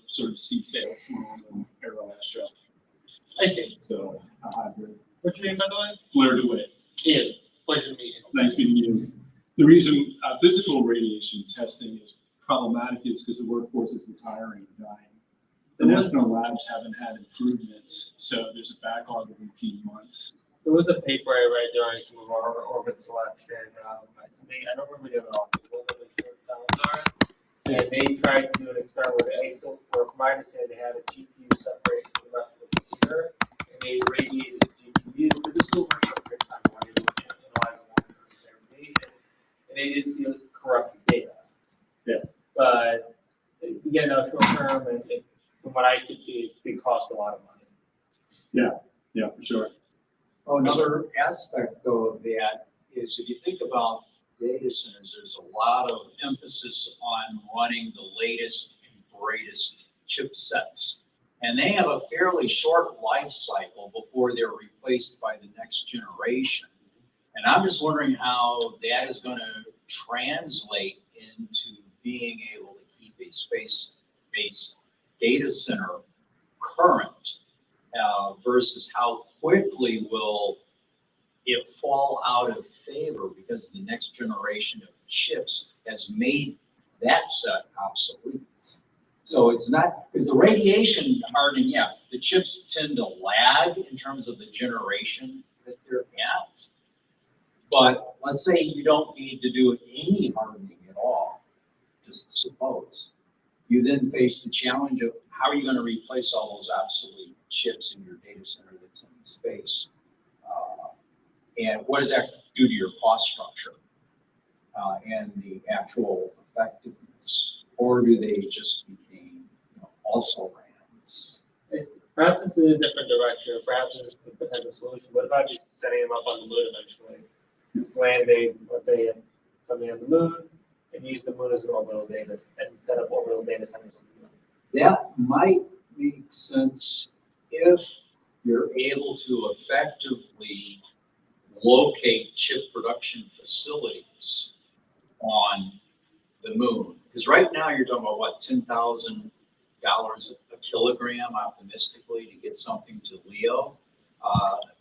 S10: sort of C-Sail, small and Aero Astro.
S13: I see.
S10: So a hybrid.
S13: What's your name, by the way?
S10: Blair DeWitt.
S13: Ian. Pleasure to meet you.
S10: Nice meeting you. The reason physical radiation testing is problematic is because the workforce is retiring and dying. The national labs haven't had improvements, so there's a backlog of 18 months.
S13: There was a paper I read during some of our orbit selection. I don't remember the other office, what the short sounds are. And they tried to do an experiment with ISO, where from my understanding, they had a GPU separate from the rest of the computer, and they radiated the GPU, but this was over a short period of time, when they were analyzing their radiation, and they didn't see corrupted data.
S10: Yeah.
S13: But again, now short term, and from what I could see, it did cost a lot of money.
S10: Yeah, for sure.
S16: Oh, another aspect though of that is if you think about data centers, there's a lot of emphasis on running the latest and greatest chipsets. And they have a fairly short life cycle before they're replaced by the next generation. And I'm just wondering how that is going to translate into being able to keep a space-based data center current versus how quickly will it fall out of favor because the next generation of chips has made that set obsolete. So it's not, because the radiation hardening, yeah, the chips tend to lag in terms of the generation that they're at. But let's say you don't need to do any hardening at all, just suppose. You then face the challenge of how are you going to replace all those obsolete chips in your data center that's in space? And what does that do to your cost structure and the actual effectiveness? Or do they just become also rans?
S13: Perhaps it's in a different direction. Perhaps it's a potential solution. What about just setting them up on the moon eventually? Just landing, let's say, something on the moon, and use the moon as an orbital data and set up orbital data centers on the moon.
S16: That might make sense if you're able to effectively locate chip production facilities on the moon. Because right now you're talking about what, $10,000 a kilogram optimistically to get something to LEO.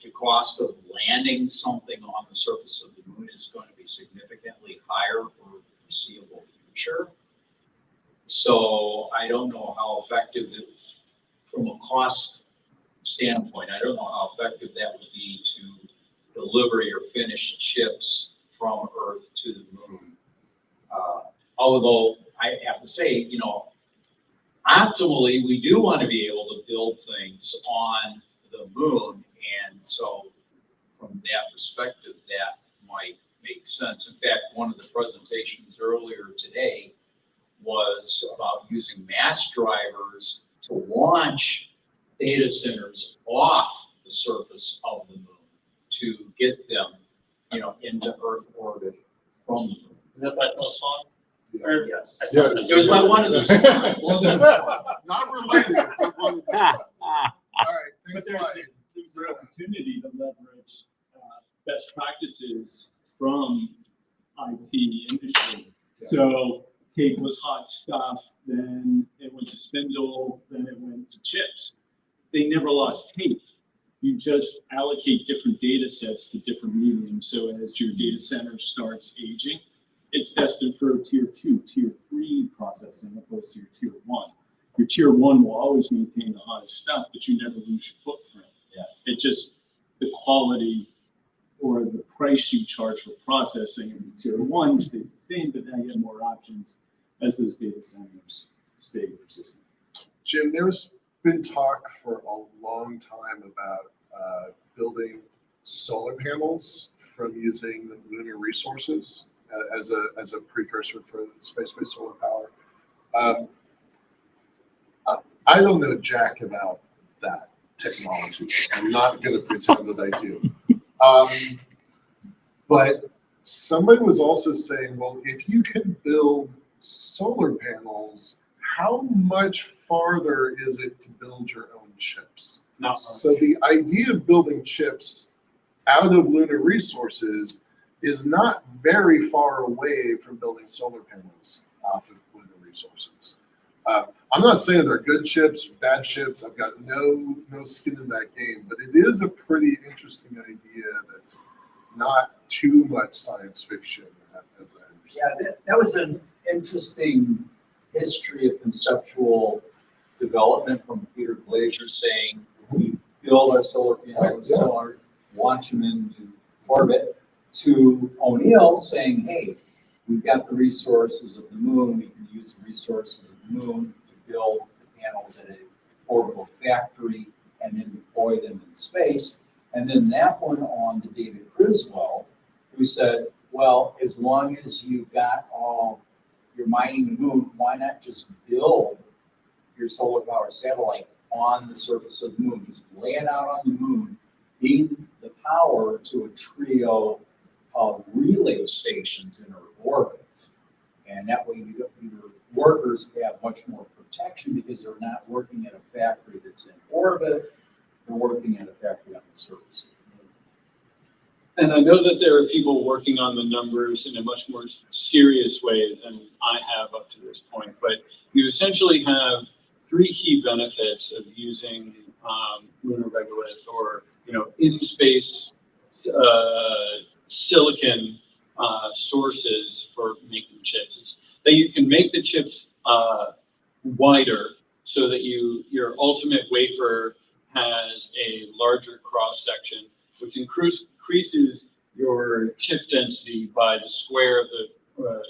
S16: The cost of landing something on the surface of the moon is going to be significantly higher for the foreseeable future. So I don't know how effective it, from a cost standpoint, I don't know how effective that would be to deliver your finished chips from Earth to the moon. Although I have to say, optimally, we do want to be able to build things on the moon. And so from that perspective, that might make sense. In fact, one of the presentations earlier today was about using mass drivers to launch data centers off the surface of the moon to get them, into Earth orbit from the moon.
S13: Is that by Osman?
S16: Yes.
S2: Yeah.
S16: It was by one of the slides.
S2: Not related, but one of the slides. All right,
S10: But
S2: thanks a
S10: there's
S2: lot.
S10: an opportunity to leverage best practices from IT industry. So tape was hot stuff, then it went to spindle, then it went to chips. They never lost tape. You just allocate different data sets to different mediums. So as your data center starts aging, it's destined for tier 2, tier 3 processing opposed to your tier 1. Your tier 1 will always maintain the hottest stuff, but you never lose your footprint.
S16: Yeah.
S10: It just, the quality or the price you charge for processing in the tier one stays the same, but now you have more options as those data centers stay persistent.
S2: Jim, there's been talk for a long time about building solar panels from using lunar resources as a precursor for space-based solar power. I don't know jack about that technology. I'm not going to pretend that I do. But somebody was also saying, well, if you can build solar panels, how much farther is it to build your own chips? So the idea of building chips out of lunar resources is not very far away from building solar panels off of lunar resources. I'm not saying they're good chips, bad chips. I've got no skin in that game, but it is a pretty interesting idea that's not too much science fiction, as I understand.
S16: Yeah, that was an interesting history of conceptual development from Peter Glazier saying we build our solar panels, launch them into orbit, to O'Neill saying, hey, we've got the resources of the moon, we can use the resources of the moon to build the panels at an orbital factory and then deploy them in space. And then that one on to David Criswell, who said, well, as long as you've got all you're mining the moon, why not just build your solar power satellite on the surface of the moon? Just lay it out on the moon, beam the power to a trio of relay stations in Earth orbit. And that way your workers have much more protection because they're not working at a factory that's in orbit, they're working at a factory on the surface of the moon.
S10: And I know that there are people working on the numbers in a much more serious way than I have up to this point, but you essentially have three key benefits of using lunar regolith or in space silicon sources for making chips. It's that you can make the chips wider so that your ultimate wafer has a larger cross section, which increases your chip density by the square of the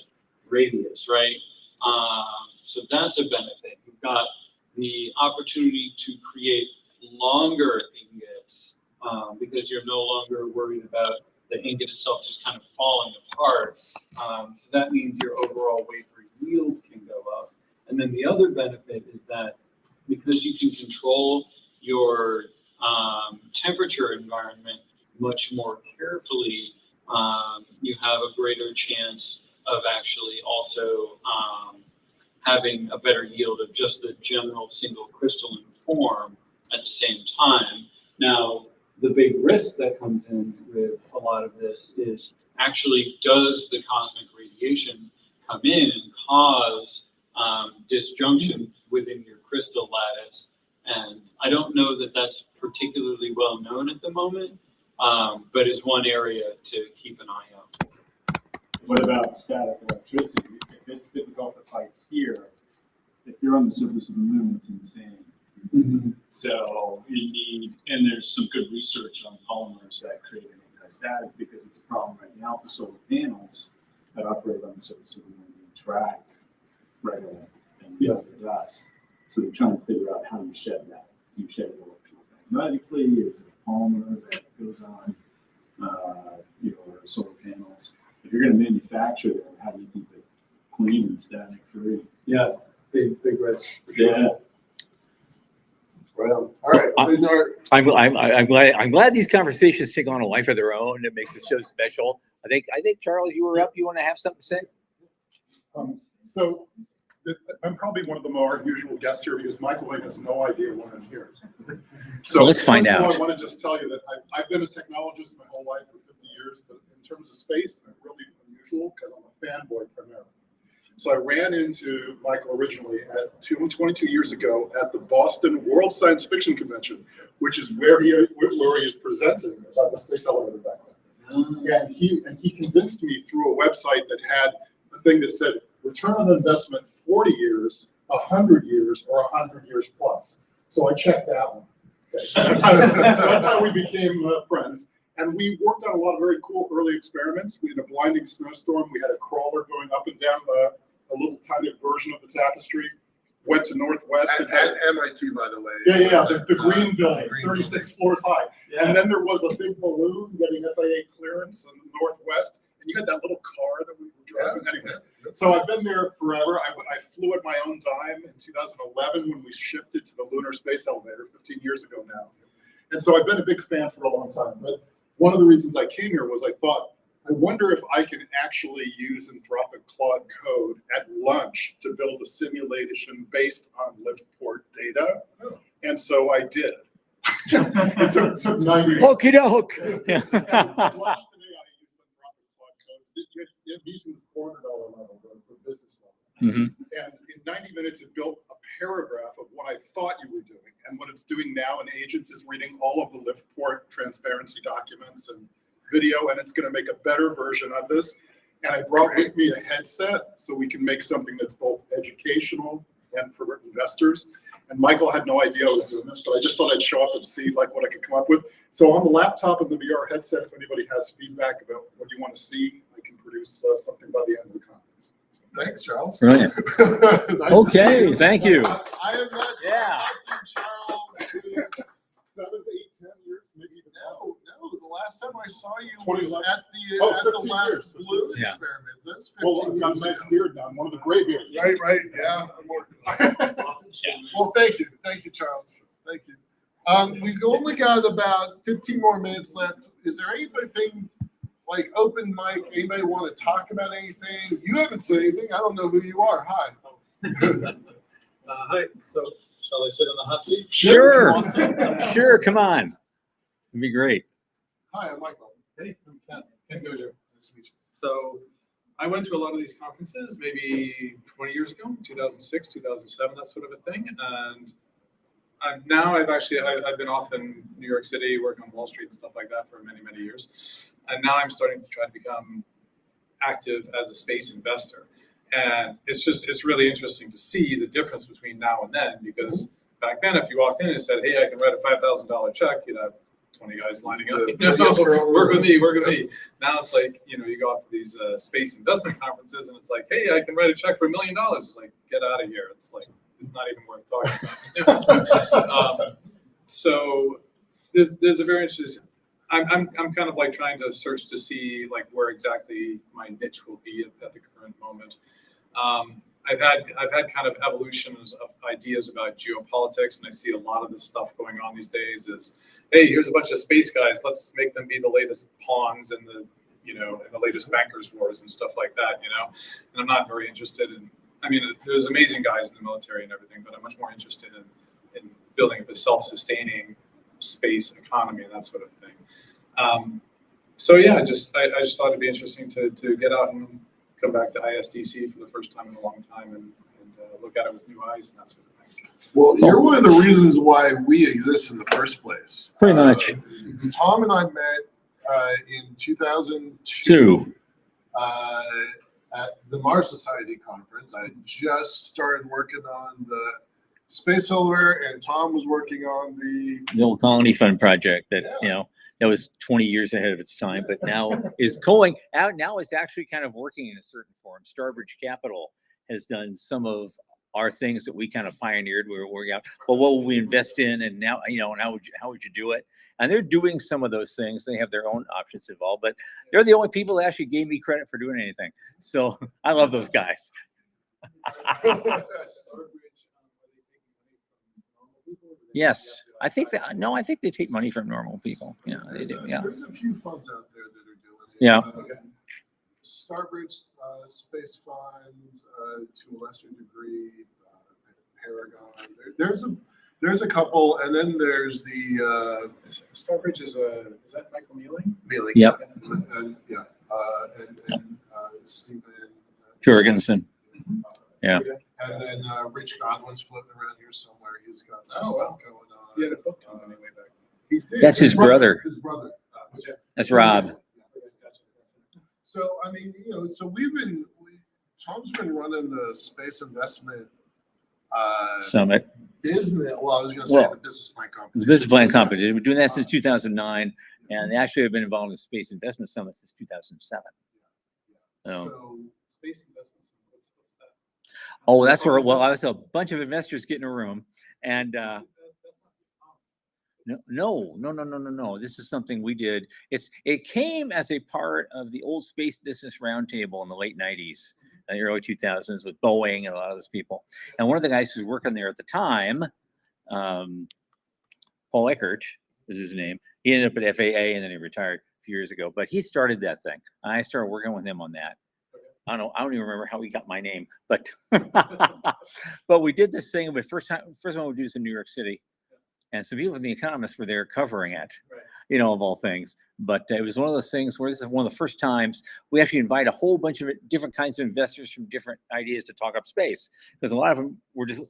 S10: radius, right? So that's a benefit. You've got the opportunity to create longer ingots because you're no longer worried about the ingot itself just kind of falling apart. So that means your overall wafer yield can go up. And then the other benefit is that because you can control your temperature environment much more carefully, you have a greater chance of actually also having a better yield of just the general single crystalline form at the same time. Now, the big risk that comes in with a lot of this is actually, does the cosmic radiation come in and cause disjunction within your crystal lattice? And I don't know that that's particularly well known at the moment, but is one area to keep an eye out.
S17: What about static electricity? If it's difficult to fight here, if you're on the surface of the moon, it's insane.
S10: Mm-hmm.
S17: So you need, and there's some good research on polymers that create an anti-static because it's a problem right now for solar panels that operate on the surface of the moon being tracked right away and dust. So they're trying to figure out how you shed that. Do you shed it electromagnetically? Is it a polymer that goes on your solar panels? If you're going to manufacture them, how do you keep it clean and static free?
S10: Yeah, big risk.
S17: Yeah.
S2: Well, all right.
S1: I'm glad these conversations take on a life of their own. It makes the show special. I think Charles, you were up. You want to have something to say?
S8: So I'm probably one of the more unusual guests here because Michael has no idea why I'm here.
S1: So let's find out.
S8: I want to just tell you that I've been a technologist my whole life for 50 years, but in terms of space, I'm really unusual because I'm a fanboy primarily. So I ran into Michael originally at 22 years ago at the Boston World Science Fiction Convention, which is where he is presenting about the space elevator back then. And he convinced me through a website that had a thing that said return on investment 40 years, 100 years, or 100 years plus. So I checked that one. Okay, so that's how we became friends. And we worked on a lot of very cool early experiments. We had a blinding snowstorm. We had a crawler going up and down a little tiny version of the tapestry. Went to Northwest.
S3: At MIT, by the way.
S8: Yeah, the green building, 36 floors high.
S10: Yeah.
S8: And then there was a big balloon getting FAA clearance in the Northwest. And you had that little car that we were driving. Anyway, so I've been there forever. I flew at my own dime in 2011 when we shifted to the Lunar Space Elevator 15 years ago now. And so I've been a big fan for a long time. But one of the reasons I came here was I thought, I wonder if I can actually use Anthropic Claude code at lunch to build a simulation based on lift port data. And so I did. It took 90 minutes.
S1: Okie doke.
S8: At lunch today, I used Anthropic Claude code. It using the $400 level, the business level.
S1: Mhm.
S8: And in 90 minutes, it built a paragraph of what I thought you were doing. And what it's doing now in Agents is reading all of the lift port transparency documents and video, and it's going to make a better version of this. And I brought with me a headset so we can make something that's both educational and for investors. And Michael had no idea I was doing this, but I just thought I'd show up and see like what I could come up with. So on the laptop and the VR headset, if anybody has feedback about what you want to see, I can produce something by the end of the conference. So,
S3: Thanks, Charles.
S1: Brilliant.
S3: Nice to see
S1: Okay,
S3: you.
S1: thank you.
S3: I have not,
S1: Yeah.
S3: I've not seen Charles since
S8: 7 to 8, 10 years, maybe even more.
S3: no, the last time I saw you
S8: 20
S3: was
S8: years.
S3: at
S8: Oh,
S3: the
S8: 15
S3: last
S8: years.
S3: blue
S1: Yeah.
S3: experiment. That's
S8: Well,
S3: 15
S8: I've got
S3: years
S8: a nice
S3: ago.
S8: beard now, one of the gray beards.
S3: Right, yeah, I'm working on it. Well, thank you, Charles, thank you. We've only got about 15 more minutes left. Is there anything like open mic? Anybody want to talk about anything? You haven't said anything. I don't know who you are. Hi.
S17: Hi, so shall I sit in the hot seat?
S1: Sure. Sure, come on. It'd be great.
S3: Hi, I'm Michael.
S17: Hey, I'm Ken Gojo. Nice to meet you. So I went to a lot of these conferences maybe 20 years ago, 2006, 2007, that sort of a thing. And I've been off in New York City, working on Wall Street and stuff like that for many, many years. And now I'm starting to try to become active as a space investor. And it's really interesting to see the difference between now and then, because back then, if you walked in and said, hey, I can write a $5,000 check, you'd have 20 guys lining up. Work with me. Now it's like, you go out to these space investment conferences and it's like, hey, I can write a check for $1 million. It's like, get out of here. It's like, it's not even worth talking about. So there's a very interesting, I'm kind of like trying to search to see like where exactly my niche will be at the current moment. I've had kind of evolutions of ideas about geopolitics, and I see a lot of this stuff going on these days is, hey, here's a bunch of space guys, let's make them be the latest pawns in the latest bankers wars and stuff like that, and I'm not very interested in, there's amazing guys in the military and everything, but I'm much more interested in building up a self-sustaining space economy and that sort of thing. So yeah, I just thought it'd be interesting to get out and come back to ISDC for the first time in a long time and look at it with new eyes and that sort of thing.
S3: Well, you're one of the reasons why we exist in the first place.
S1: Pretty much.
S3: Tom and I met in 2002 at the Mars Society conference. I just started working on the space elevator, and Tom was working on the
S1: old Colony Fund project that, that was 20 years ahead of its time, but now is going out. Now it's actually kind of working in a certain form. Starbridge Capital has done some of our things that we kind of pioneered. We were working out, well, what will we invest in? And now, and how would you do it? And they're doing some of those things. They have their own options involved, but they're the only people that actually gave me credit for doing anything. So I love those guys. Yes, I think they take money from normal people. Yeah, they do. Yeah.
S3: There's a few funds out there that are doing it.
S1: Yeah.
S3: Starbridge Space Fund, to a lesser degree, Paragon. There's a couple, and then there's the
S17: Starbridge is that Michael Mealing?
S3: Mealing.
S1: Yep.
S3: And Stephen
S1: Jorgensen. Yeah.
S3: And then Rich Godwin's floating around here somewhere. He's got some
S17: Oh,
S3: stuff
S17: wow.
S3: going on.
S17: He had a book company way back.
S3: He did.
S1: That's his brother.
S3: His brother.
S1: That's Rob.
S3: So I mean, so Tom's been running the space investment
S1: Summit.
S3: business. Well, I was going to say the business plan company.
S1: The business plan company. We've been doing that since 2009. And they actually have been involved in Space Investment Summit since 2007.
S3: So space investments, what's that?
S1: Oh, that's where, well, I was a bunch of investors get in a room and, no. This is something we did. It came as a part of the old Space Business Roundtable in the late 90s, the early 2000s with Boeing and a lot of those people. And one of the guys who was working there at the time, Paul Eckert is his name. He ended up at FAA and then he retired a few years ago, but he started that thing. I started working with him on that. I don't even remember how he got my name, but but we did this thing. But first one we did this in New York City, and some people from The Economist were there covering it, of all things. But it was one of those things where this is one of the first times we actually invite a whole bunch of different kinds of investors from different ideas to talk up space, because a lot of them were just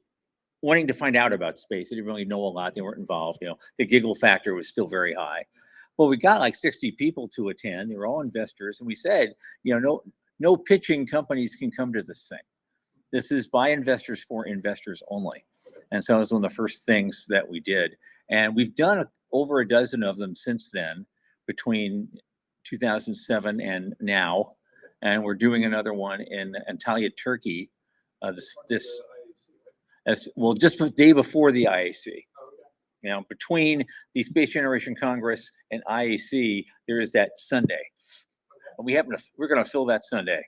S1: wanting to find out about space. They didn't really know a lot. They weren't involved. The giggle factor was still very high. Well, we got like 60 people to attend. They were all investors, and we said, no pitching companies can come to this thing. This is by investors for investors only. And so it was one of the first things that we did. And we've done over a dozen of them since then, between 2007 and now. And we're doing another one in Antalya, Turkey, just the day before the IAC. Between the Space Generation Congress and IAC, there is that Sunday. We're going to fill that Sunday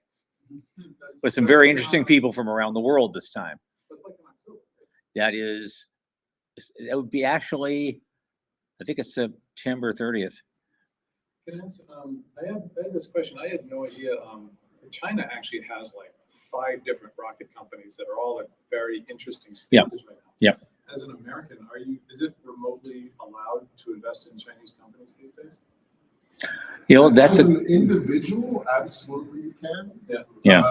S1: with some very interesting people from around the world this time. That would be actually, I think it's September 30th.
S3: Can I ask, I have this question. I had no idea. China actually has like 5 different rocket companies that are all at very interesting stages right now.
S1: Yep.
S3: As an American, is it remotely allowed to invest in Chinese companies these days?
S1: That's
S2: As an individual, absolutely you can.
S1: Yeah.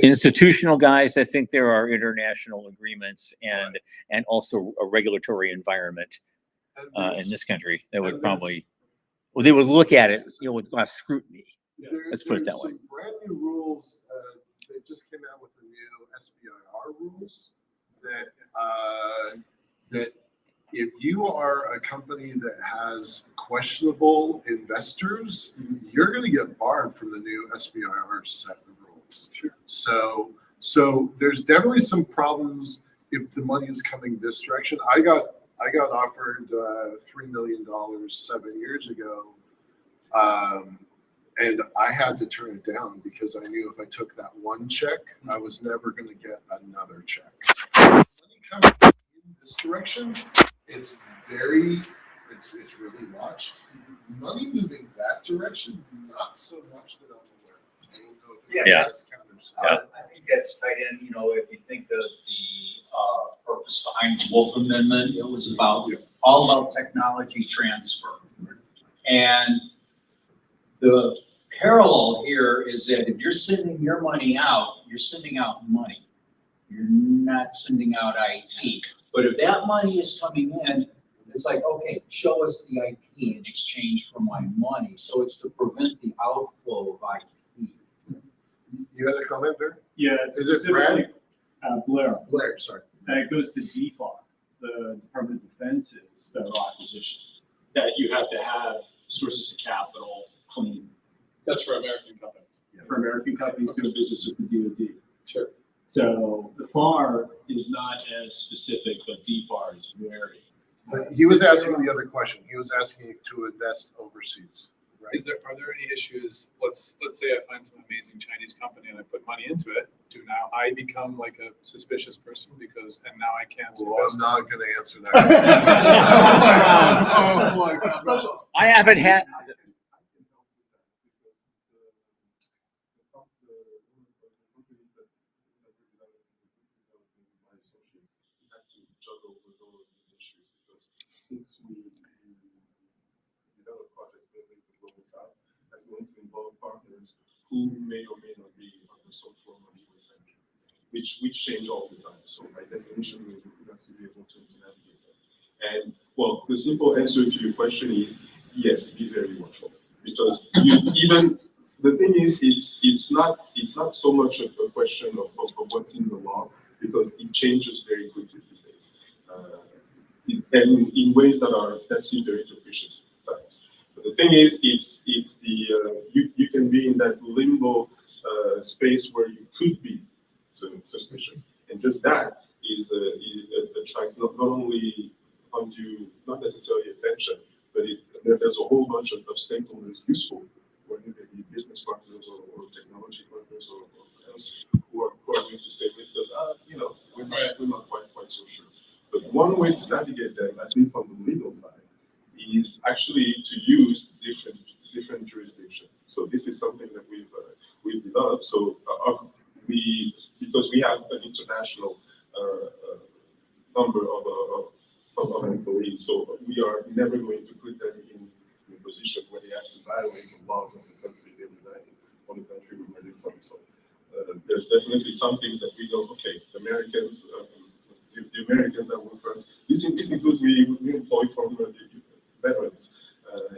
S1: Institutional guys, I think there are international agreements and also a regulatory environment in this country that would probably, they would look at it, with scrutiny. Let's put it that way.
S2: Some brand new rules. They just came out with the new SBIR rules that if you are a company that has questionable investors, you're going to get barred from the new SBIR set of rules.
S3: Sure.
S2: So there's definitely some problems if the money is coming this direction. I got offered $3 million 7 years ago, and I had to turn it down because I knew if I took that one check, I was never going to get another check. Money coming in this direction, it's really watched. Money moving that direction, not so much that I'm aware of. I don't know if that's counters.
S16: I think that's tied in, if you think of the purpose behind the Wolf Amendment, it was all about technology transfer. And the parallel here is that if you're sending your money out, you're sending out money. You're not sending out IT. But if that money is coming in, it's like, okay, show us the IP in exchange for my money. So it's to prevent the outflow of IP.
S2: You had a comment there?
S17: Yeah.
S2: Is it Brad?
S17: Blair.
S2: Blair, sorry.
S17: That goes to DFAR, the Department of Defense's federal acquisition, that you have to have sources of capital clean.
S3: That's for American companies.
S17: For American companies doing business with the DoD.
S3: Sure.
S17: So the FAR is not as specific, but DFAR is very.
S2: But he was asking the other question. He was asking you to invest overseas, right?
S3: Are there any issues? Let's say I find some amazing Chinese company and I put money into it. Do now I become like a suspicious person and now I can't invest?
S2: I'm not going to answer that.
S3: Oh my God.
S1: I haven't had.
S15: Since we develop projects mainly with Global South, that's going to involve partners who may or may not be under some form of US entry, which change all the time. So by definition, we have to be able to navigate that. And the simple answer to your question is yes, be very watchful, because the thing is, it's not so much a question of what's in the law, because it changes very quickly these days. And in ways that seem very capricious. The thing is, it's the you can be in that limbo space where you could be suspicious, and just that is attract not only undue, not necessarily attention, but there's a whole bunch of stakeholders useful, whether they be business partners or technology partners or else who are going to stay with us. We're not quite so sure. But one way to navigate them, at least on the legal side, is actually to use different jurisdictions. So this is something that we've developed. So because we have an international number of employees, so we are never going to put them in a position where they have to violate the laws of the country they reside in or the country where they're from. So there's definitely some things that we go, okay, the Americans that work for us. This includes we employ from veterans,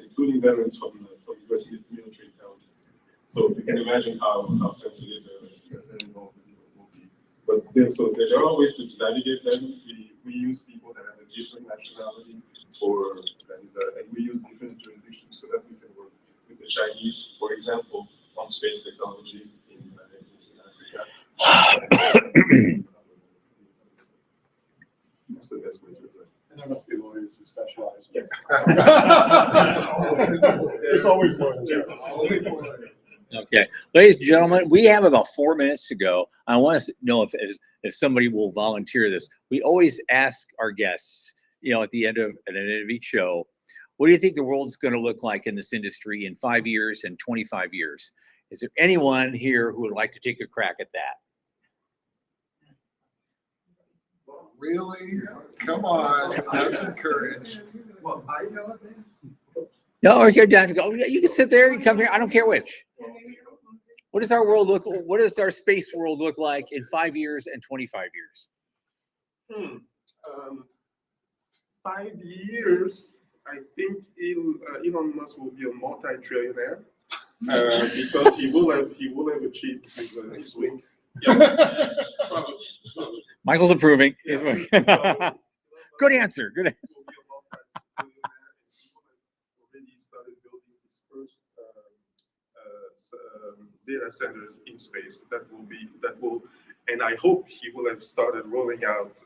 S15: including veterans from U.S. military intelligence. So you can imagine how sensitive and involved it will be. But there are ways to navigate them. We use people that have a different nationality and we use different jurisdictions so that we can work with the Chinese, for example, on space technology in Africa. That's the best way to address it.
S8: And there must be lawyers who specialize.
S15: Yes.
S8: There's always lawyers.
S15: There's always lawyers.
S1: Okay, ladies and gentlemen, we have about 4 minutes to go. I want to know if somebody will volunteer this. We always ask our guests, at the end of each show, what do you think the world's going to look like in this industry in 5 years and 25 years? Is there anyone here who would like to take a crack at that?
S2: Really? Come on, have some courage.
S15: Well, I know
S1: No, or you're down to go. You can sit there. You come here. I don't care which. What does our world look? What does our space world look like in 5 years and 25 years?
S15: 5 years, I think Elon Musk will be a multi-trillionaire because he will have achieved his wing. Yeah. Probably.
S1: Michael's approving. Good answer. Good.
S15: Already started building his first data centers in space. That will, and I hope he will have started rolling out.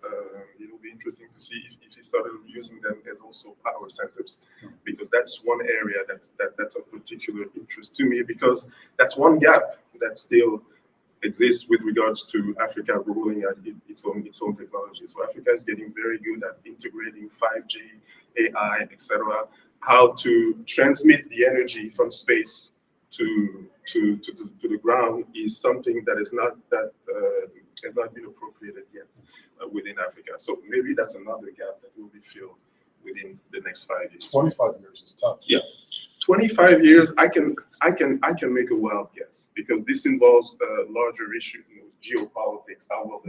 S15: It'll be interesting to see if he started using them as also power centers, because that's one area that's of particular interest to me, because that's one gap that still exists with regards to Africa rolling out its own technology. So Africa is getting very good at integrating 5G, AI, etc. How to transmit the energy from space to the ground is something that has not been appropriated yet within Africa. So maybe that's another gap that will be filled within the next 5 years.
S8: 25 years is tough.
S15: Yeah. 25 years, I can make a wild guess, because this involves a larger issue, geopolitics. How will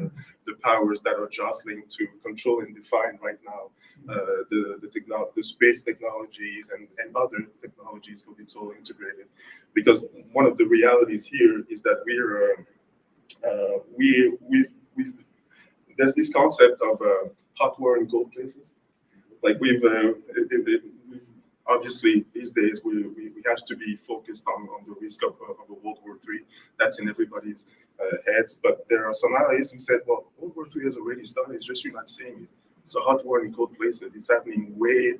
S15: the powers that are jostling to control and define right now the space technologies and other technologies, because it's all integrated. Because one of the realities here is that there's this concept of hot war and cold places. Like we've obviously, these days, we have to be focused on the risk of a World War III. That's in everybody's heads. But there are some allies who said, well, World War III has already started. It's just you're not seeing it. It's a hot war in cold places. It's happening way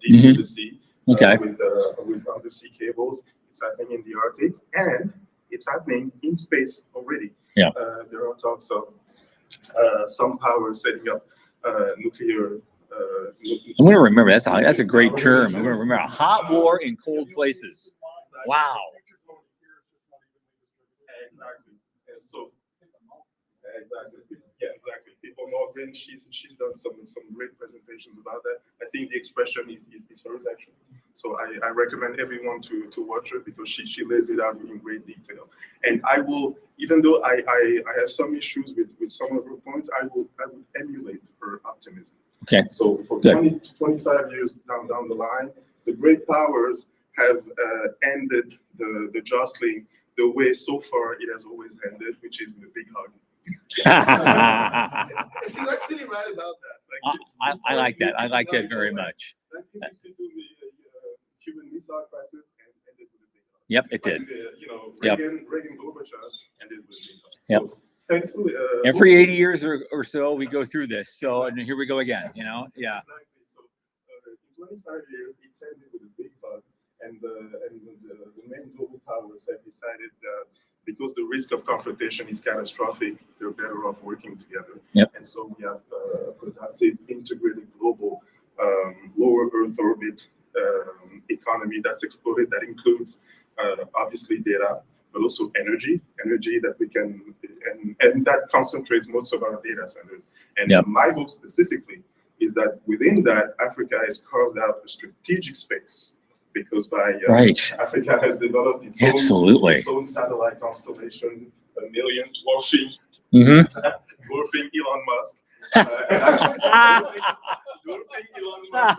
S15: deep in the sea with undersea cables. It's happening in the Arctic, and it's happening in space already.
S1: Yeah.
S15: There are talks of some powers setting up nuclear.
S1: I'm going to remember that's a great term. I'm going to remember a hot war in cold places. Wow.
S15: Exactly. And so, exactly. Yeah, exactly. People know Green. She's done some great presentations about that. I think the expression is hers actually. So I recommend everyone to watch her, because she lays it out in great detail. And I will, even though I have some issues with some of her points, I would emulate her optimism.
S1: Okay.
S15: So for 20 to 25 years down the line, the great powers have ended the jostling the way so far it has always ended, which is with a big hug. She's actually right about that.
S1: I like that. I like that very much.
S15: 1962, Cuban Missile Crisis and ended with a big hug.
S1: Yep, it did.
S15: And,
S1: Yep.
S15: Reagan Gorbachev ended with a big hug.
S1: Yep.
S15: So thankfully,
S1: Every 80 years or so, we go through this. So, and here we go again, Yeah.
S15: Exactly. So in 25 years, it ended with a big hug, and the main global powers have decided that because the risk of confrontation is catastrophic, they're better off working together.
S1: Yep.
S15: And so we have a productive, integrated global lower Earth orbit economy that's exploded. That includes obviously data, but also energy that we can, and that concentrates most of our data centers. And
S1: Yep.
S15: my hope specifically is that within that, Africa has carved out a strategic space, because
S1: Right.
S15: Africa has developed
S1: Absolutely.
S15: its own satellite constellation, a million dwarfing Elon Musk. And actually, dwarfing Elon Musk.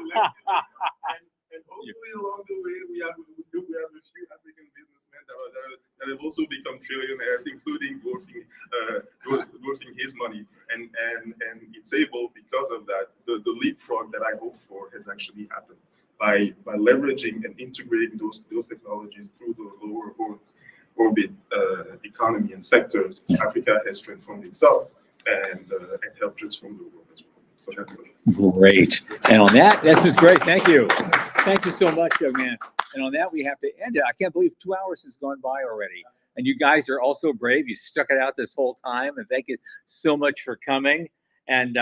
S15: And hopefully along the way, we have a few African businessmen that have also become trillionaires, including dwarfing his money. And it's able, because of that, the leapfrog that I hope for has actually happened. By leveraging and integrating those technologies through the lower Earth orbit economy and sector, Africa has transformed itself and helped transform the world as well. So that's
S1: Great. And on that, this is great. Thank you. Thank you so much, young man. And on that, we have to end it. I can't believe 2 hours has gone by already. And you guys are also brave. You stuck it out this whole time. And thank you so much for coming. And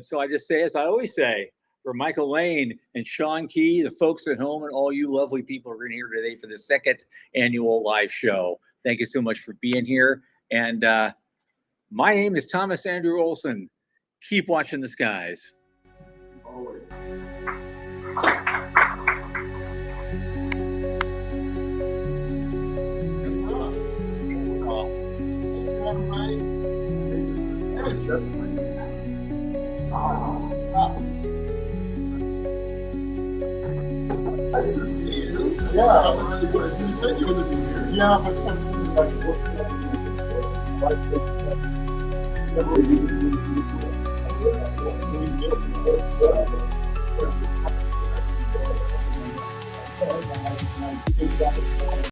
S1: so I just say, as I always say, for Michael Lane and Sean Key, the folks at home, and all you lovely people who are in here today for the second annual live show. Thank you so much for being here. And my name is Thomas Andrew Olson. Keep watching the skies.
S15: always.
S3: Nice to see you. Yeah, you said you were living here. Yeah, but